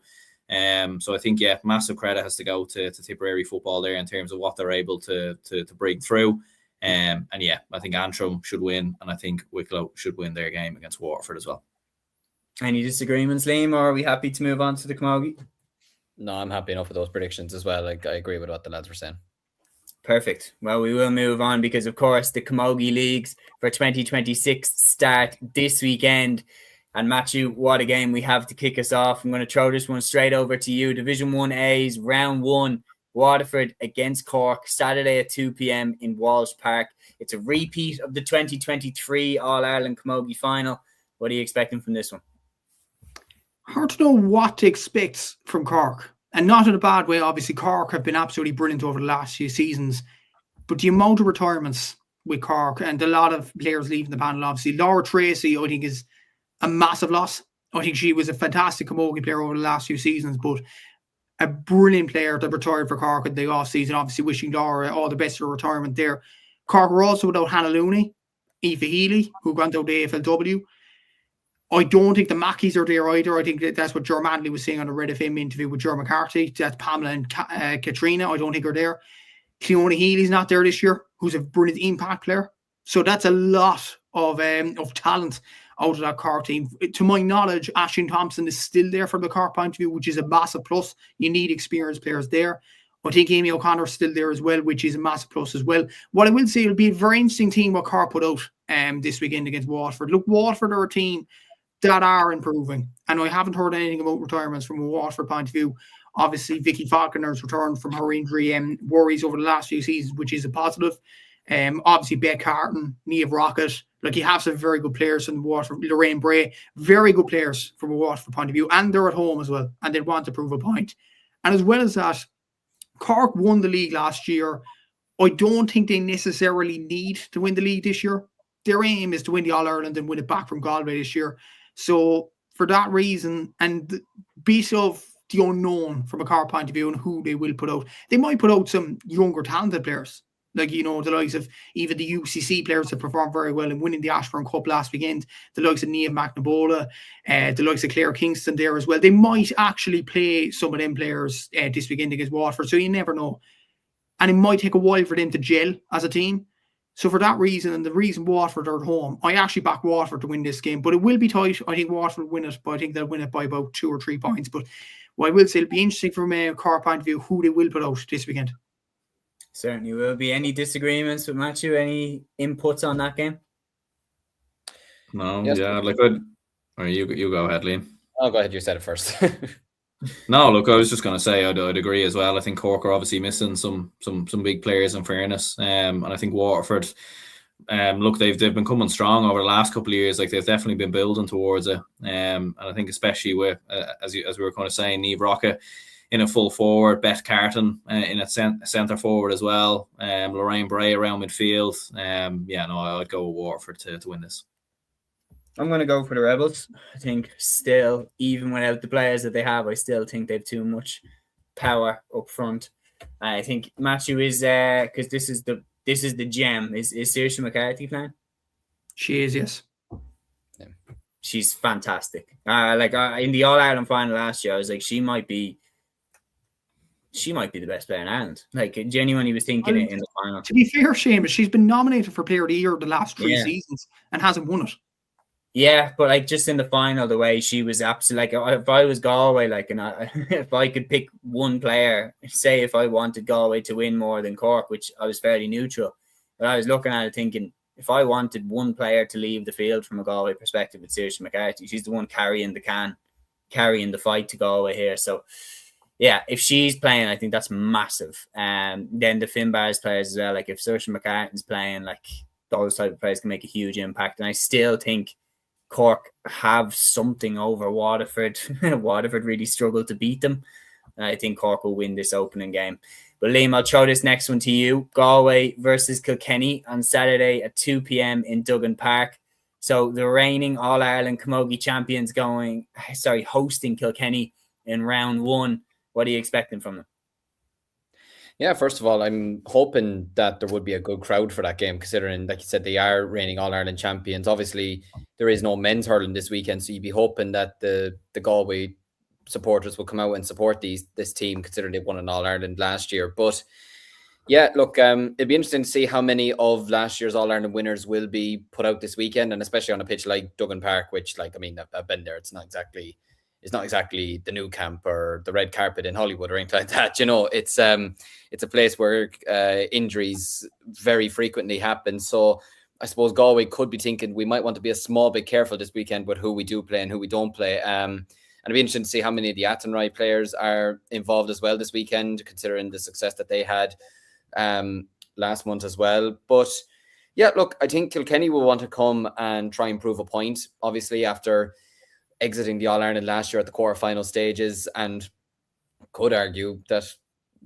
So I think, yeah, massive credit has to go to Tipperary football there in terms of what they're able to break through. And yeah, I think Antrim should win, and I think Wicklow should win their game against Waterford as well. Any disagreements, Liam, or are we happy to move on to the Camogie? No, I'm happy enough with those predictions as well. Like, I agree with what the lads were saying. Perfect. Well, we will move on because, of course, the Camogie Leagues for 2026 start this weekend. And Matthew, what a game we have to kick us off. I'm going to throw this one straight over to you. Division 1A's round 1, Waterford against Cork, Saturday at 2 p.m. in Walsh Park. It's a repeat of the 2023 All-Ireland Camogie Final. What are you expecting from this one? Hard to know what to expect from Cork. And not in a bad way, obviously. Cork have been absolutely brilliant over the last few seasons. But the amount of retirements with Cork and a lot of players leaving the panel, obviously. Laura Tracy, I think, is a massive loss. I think she was a fantastic camogie player over the last few seasons, but a brilliant player that retired for Cork in the off-season. Obviously, wishing Laura all the best for retirement there. Cork were also without Hannah Looney, Aoife Healy, who went out the AFLW. I don't think the Mackies are there either. I think that's what Ger Manley was saying on a Red FM interview with Ger McCarthy. That's Pamela and Katrina. I don't think are there. Cleona Healy's not there this year, who's a brilliant impact player. So that's a lot of talent out of that Cork team. To my knowledge, Aisling Thompson is still there from the Cork point of view, which is a massive plus. You need experienced players there. I think Amy O'Connor is still there as well, which is a massive plus as well. What I will say, it'll be a very interesting team what Cork put out this weekend against Waterford. Look, Waterford are a team that are improving. And I haven't heard anything about retirements from a Waterford point of view. Obviously, Vicky Falconer's returned from her injury worries over the last few seasons, which is a positive. Obviously, Beck Carton, Niamh Rocket. Like, you have some very good players in Waterford. Lorraine Bray, very good players from a Waterford point of view. And they're at home as well. And they want to prove a point. And as well as that, Cork won the league last year. I don't think they necessarily need to win the league this year. Their aim is to win the All-Ireland and win it back from Galway this year. So for that reason, and bit of the unknown from a Cork point of view and who they will put out, they might put out some younger talented players. Like, you know, the likes of even the UCC players that performed very well in winning the Ashburn Cup last weekend, the likes of Niamh McNabola, the likes of Claire Kingston there as well. They might actually play some of them players this weekend against Waterford, so you never know. And it might take a while for them to gel as a team. So for that reason, and the reason Waterford are at home, I actually back Waterford to win this game, but it will be tight. I think Waterford will win it, but I think they'll win it by about 2 or 3 points. But what I will say, it'll be interesting from a Cork point of view who they will put out this weekend. Certainly will be. Any disagreements with Matthew? Any inputs on that game? No, yes, yeah, like good. Or you go ahead, Liam. Oh, go ahead. You said it first. No, look, I was just going to say I'd agree as well. I think Cork are obviously missing some big players in fairness, and I think Waterford, look, they've been coming strong over the last couple of years. Like, they've definitely been building towards it, and I think especially with as we were kind of saying, Niamh Rocket in a full forward, Beth Carton in a centre forward as well, Lorraine Bray around midfield. I'd go with Waterford to win this. I'm going to go for the Rebels. I think still, even without the players that they have, I still think they have too much power up front. I think Matthew is because this is the gem. Is Saoirse McCarthy playing? She is, yes. Yeah. She's fantastic. In the All-Ireland final last year, I was like, she might be the best player in Ireland. Like, genuinely was thinking it in the final. To be fair, Seamus, she's been nominated for Player of the Year the last 3 seasons and hasn't won it. Yeah, but like just in the final, the way she was absolutely like, if I was Galway, like, and if I could pick one player, say if I wanted Galway to win more than Cork, which I was fairly neutral, but I was looking at it thinking, if I wanted one player to leave the field from a Galway perspective, it's Saoirse McCarthy. She's the one carrying the fight to Galway here. So yeah, if she's playing, I think that's massive. Then the Finbars players as well. Like, if Saoirse McCarthy's playing, like, those type of players can make a huge impact. And I still think Cork have something over Waterford. Waterford really struggled to beat them. And I think Cork will win this opening game. But Liam, I'll throw this next one to you. Galway versus Kilkenny on Saturday at 2 p.m. in Duggan Park. So the reigning All-Ireland Camogie champions hosting Kilkenny in round 1. What are you expecting from them? Yeah, first of all, I'm hoping that there would be a good crowd for that game, considering, like you said, they are reigning All-Ireland champions. Obviously, there is no men's hurling this weekend, so you'd be hoping that the Galway supporters will come out and support this team, considering they won an All-Ireland last year. But Yeah, look, it'd be interesting to see how many of last year's All-Ireland winners will be put out this weekend, and especially on a pitch like Duggan Park, which, like, I mean, I've been there. It's not exactly the new camp or the red carpet in Hollywood or anything like that. You know, it's a place where injuries very frequently happen. So I suppose Galway could be thinking we might want to be a small bit careful this weekend with who we do play and who we don't play. And it'd be interesting to see how many of the Athenry players are involved as well this weekend, considering the success that they had last month as well. But yeah, look, I think Kilkenny will want to come and try and prove a point, obviously, after exiting the All-Ireland last year at the quarter-final stages, and could argue that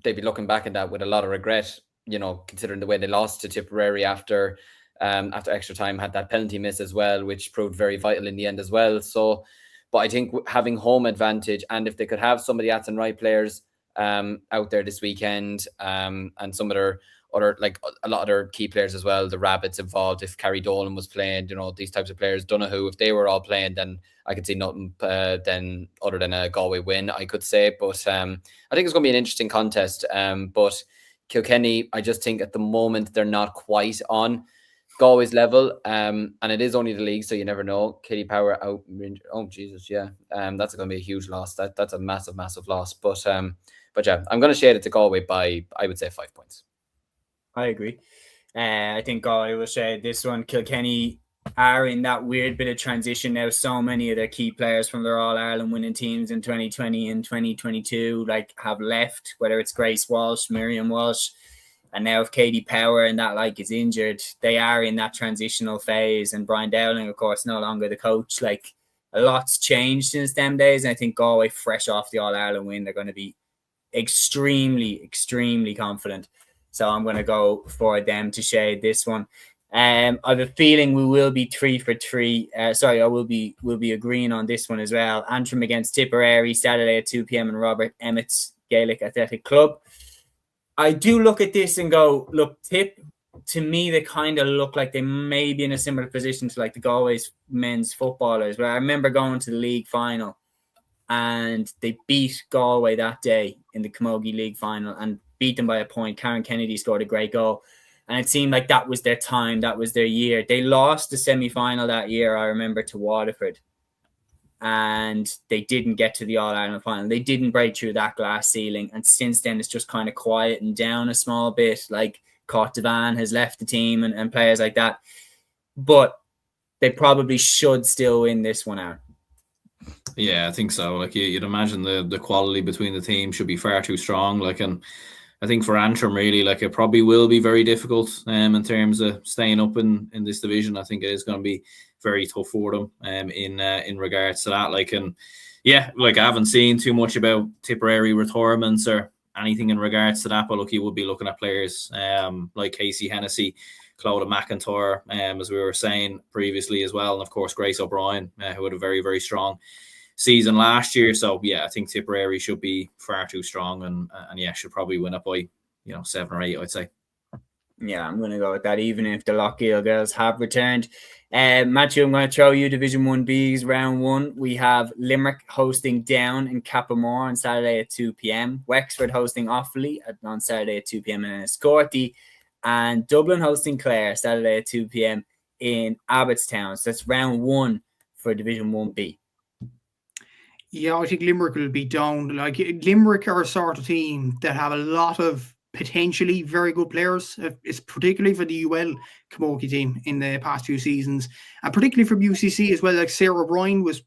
they'd be looking back at that with a lot of regret, you know, considering the way they lost to Tipperary after extra time, had that penalty miss as well, which proved very vital in the end as well. So, but I think having home advantage, and if they could have some of the Athenry players out there this weekend, and some of their other, like a lot of their key players as well, the Rabbits involved, if Carrie Dolan was playing, you know, these types of players, Donoghue, if they were all playing, then I could see nothing then other than a Galway win, I could say. But I think it's going to be an interesting contest. But Kilkenny, I just think at the moment they're not quite on Galway's level, and it is only the league, so you never know. Katie Power out. Oh Jesus, yeah. That's going to be a huge loss. That's a massive loss. But yeah, I'm going to shade it to Galway by, I would say, 5 points. I agree. I think Galway will shade this one. Kilkenny are in that weird bit of transition now. So many of their key players from their All-Ireland winning teams in 2020 and 2022 like have left, whether it's Grace Walsh, Miriam Walsh, and now if Katie Power and that like is injured, they are in that transitional phase. And Brian Dowling, of course, no longer the coach. Like, a lot's changed since them days. And I think Galway, fresh off the All-Ireland win, they're going to be extremely confident. So I'm going to go for them to shade this one. I have a feeling we will be 3 for 3. We'll be agreeing on this one as well. Antrim against Tipperary, Saturday at 2 p.m. in Robert Emmett's Gaelic Athletic Club. I do look at this and go, look, Tip, to me, they kind of look like they may be in a similar position to like the Galway's men's footballers. But I remember going to the league final and they beat Galway that day in the Camogie League final and beat them by a point. Karen Kennedy scored a great goal. And it seemed like that was their time. That was their year. They lost the semi-final that year, I remember, to Waterford. And they didn't get to the All-Ireland final. They didn't break through that glass ceiling. And since then, it's just kind of quietened down a small bit. Like, Cort Devan has left the team and players like that. But they probably should still win this one out. Yeah, I think so. Like, you'd imagine the quality between the teams should be far too strong. Like, and I think for Antrim, really, like, it probably will be very difficult in terms of staying up in this division. I think it is going to be very tough for them in regards to that. Like, and yeah, like, I haven't seen too much about Tipperary retirements or anything in regards to that, but look, you would be looking at players like Casey Hennessy, Clodagh McIntyre, as we were saying previously as well, and of course Grace O'Brien, who had a very strong season last year. So yeah, I think Tipperary should be far too strong, and yeah, should probably win up by 7 or 8, I'd say. Yeah, I'm going to go with that, even if the Lockheed girls have returned. Matthew, I'm going to throw you Division 1B's round 1. We have Limerick hosting Down in Cappamore on Saturday at 2 p.m. Wexford hosting Offaly on Saturday at 2 p.m. in Enniscorthy. And Dublin hosting Clare Saturday at 2 p.m. in Abbottstown. So that's round 1 for Division 1B. Yeah, I think Limerick will be down. Like, Limerick are a sort of team that have a lot of potentially very good players. It's particularly for the UL Camogie team in the past 2 seasons, and particularly from UCC as well. Like, Sarah Bryan was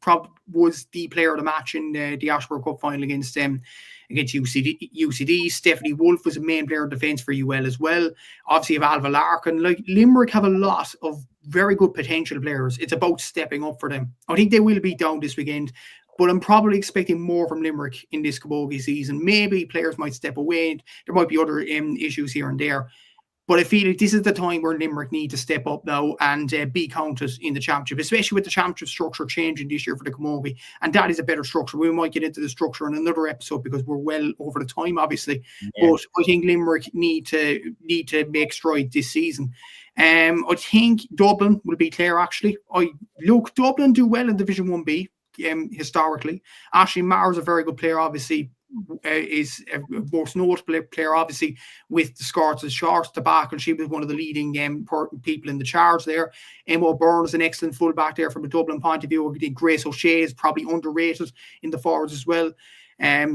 the player of the match in the Ashborough Cup final against UCD. Stephanie Wolfe was a main player of defence for UL as well. Obviously, you have Alva Larkin. Like, Limerick have a lot of very good potential players. It's about stepping up for them. I think they will be down this weekend, but I'm probably expecting more from Limerick in this Camogie season. Maybe players might step away. There might be other issues here and there. But I feel like this is the time where Limerick need to step up now and be counted in the championship, especially with the championship structure changing this year for the Camogie. And that is a better structure. We might get into the structure in another episode because we're well over the time, obviously. Yeah. But I think Limerick need to make stride this season. I think Dublin will be clear, actually. Dublin do well in Division 1B. Historically, Ashley Maher is a very good player, obviously is a most notable player, obviously, with the Scots' short debacle. She was one of the leading important people in the charge there. Emma Byrne is an excellent fullback there from a Dublin point of view. I think Grace O'Shea is probably underrated in the forwards as well.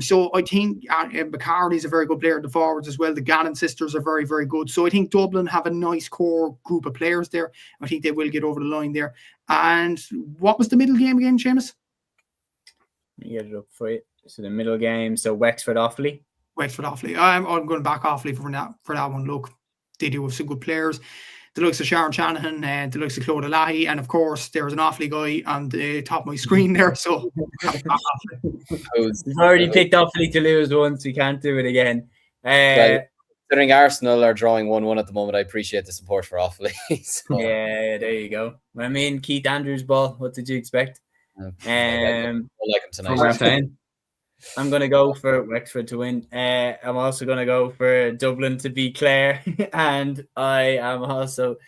So I think McCartney is a very good player in the forwards as well. The Gannon sisters are very, very good. So I think Dublin have a nice core group of players there. I think they will get over the line there. And what was the middle game again, Seamus? Let me get it up for you. So the middle game, so Wexford Offaly. Wexford Offaly. I'm going back Offaly for that one. Look, they do have some good players. The likes of Sharon Shanahan, the likes of Claude Alahi, and of course there's an Offaly guy on the top of my screen there. So we've already picked Offaly to lose once. We can't do it again. Well, considering Arsenal are drawing 1-1 at the moment, I appreciate the support for Offaly. So. Yeah, there you go. I mean, Keith Andrews' ball. What did you expect? I like him tonight. I'm going to go for Wexford to win. I'm also going to go for Dublin to beat Clare. And I am also,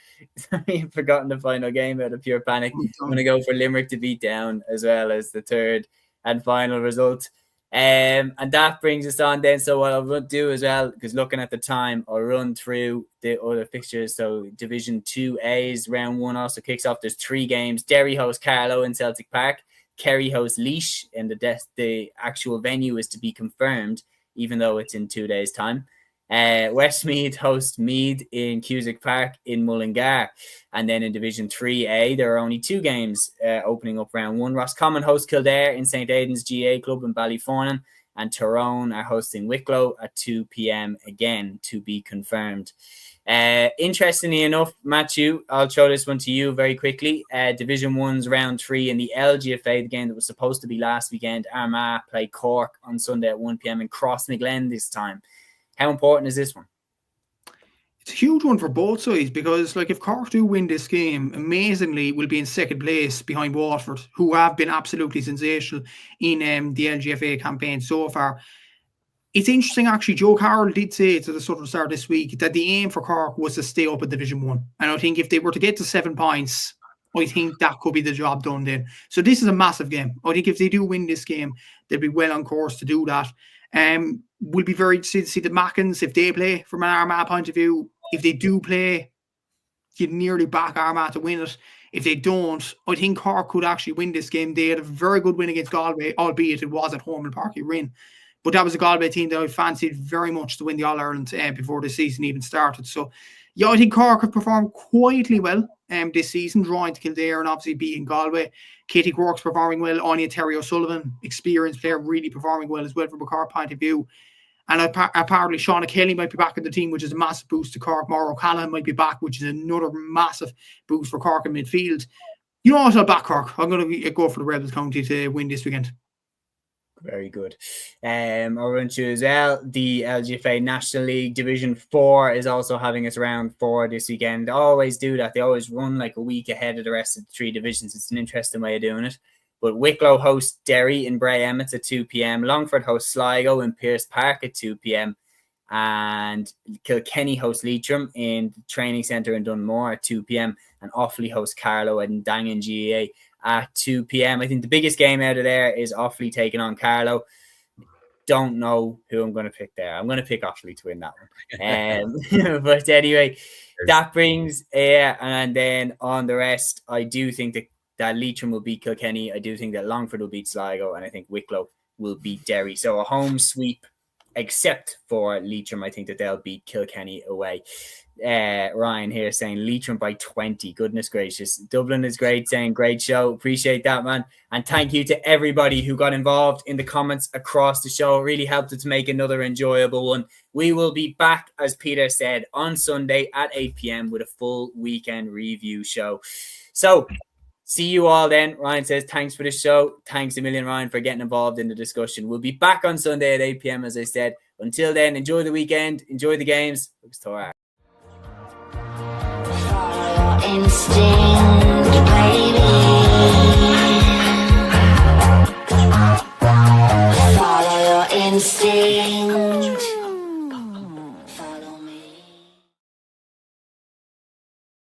I've forgotten the final game out of pure panic. I'm going to go for Limerick to beat Down as well as the third and final result. And that brings us on then. So what I'll do as well, because looking at the time, I'll run through the other fixtures. So Division 2A's round 1 also kicks off. There's 3 games. Derry hosts Carlow in Celtic Park. Kerry hosts Laois, and the actual venue is to be confirmed, even though it's in 2 days' time. Westmeath hosts Meath in Cusack Park in Mullingar. And then in Division 3A, there are only 2 games opening up round 1. Roscommon hosts Kildare in St. Aidan's GA Club in Ballyfornan, and Tyrone are hosting Wicklow at 2 p.m. again, to be confirmed. Interestingly enough, Matthew, I'll throw this one to you very quickly. Division 1's round 3 in the LGFA, the game that was supposed to be last weekend. Armagh play Cork on Sunday at 1 p.m. in Crossmaglen this time. How important is this one? It's a huge one for both sides, because if Cork do win this game, amazingly will be in second place behind Waterford, who have been absolutely sensational in the LGFA campaign so far. It's interesting, actually. Joe Carroll did say to the Southern Star this week that the aim for Cork was to stay up in Division 1. And I think if they were to get to 7 points, I think that could be the job done then. So this is a massive game. I think if they do win this game, they'll be well on course to do that. We'll be very interested to see the Mackins, if they play from an Armagh point of view. If they do play, you'd nearly back Armagh to win it. If they don't, I think Cork could actually win this game. They had a very good win against Galway, albeit it was at home in Páirc Uí Rinn. But that was a Galway team that I fancied very much to win the All-Ireland before the season even started. So, yeah, I think Cork have performed quietly well this season, drawing to Kildare and obviously beating Galway. Katie Quirke's performing well. Anya Terry O'Sullivan, experienced player, really performing well as well from a Cork point of view. And apparently Shauna Kelly might be back in the team, which is a massive boost to Cork. Maura O'Callaghan might be back, which is another massive boost for Cork in midfield. You know what? I'll back Cork. I'm going to go for the Rebels County to win this weekend. Very good. I'll run through as well. The LGFA National League Division 4 is also having its round 4 this weekend. They always do that. They always run like a week ahead of the rest of the 3 divisions. It's an interesting way of doing it. But Wicklow hosts Derry in Bray Emmets at 2 p.m. Longford hosts Sligo in Pearse Park at 2 p.m. And Kilkenny hosts Leitrim in the training centre in Dunmore at 2 p.m. And Offaly hosts Carlow in Dangan GAA at 2 p.m. I think the biggest game out of there is Offaly taking on Carlow. Don't know who I'm going to pick there. I'm going to pick Offaly to win that one. But anyway, that brings, and then on the rest, I do think that Leitrim will beat Kilkenny. I do think that Longford will beat Sligo, and I think Wicklow will beat Derry. So a home sweep, except for Leitrim. I think that they'll beat Kilkenny away. Ryan here saying Leitrim by 20. Goodness gracious. Dublin is great, saying great show. Appreciate that, man. And thank you to everybody who got involved in the comments across the show. It really helped it to make another enjoyable one. We will be back, as Peter said, on Sunday at 8 p.m. with a full weekend review show. So see you all then. Ryan says, thanks for the show. Thanks a million, Ryan, for getting involved in the discussion. We'll be back on Sunday at 8 p.m, as I said. Until then, enjoy the weekend. Enjoy the games. Instinct, baby. Follow your instinct.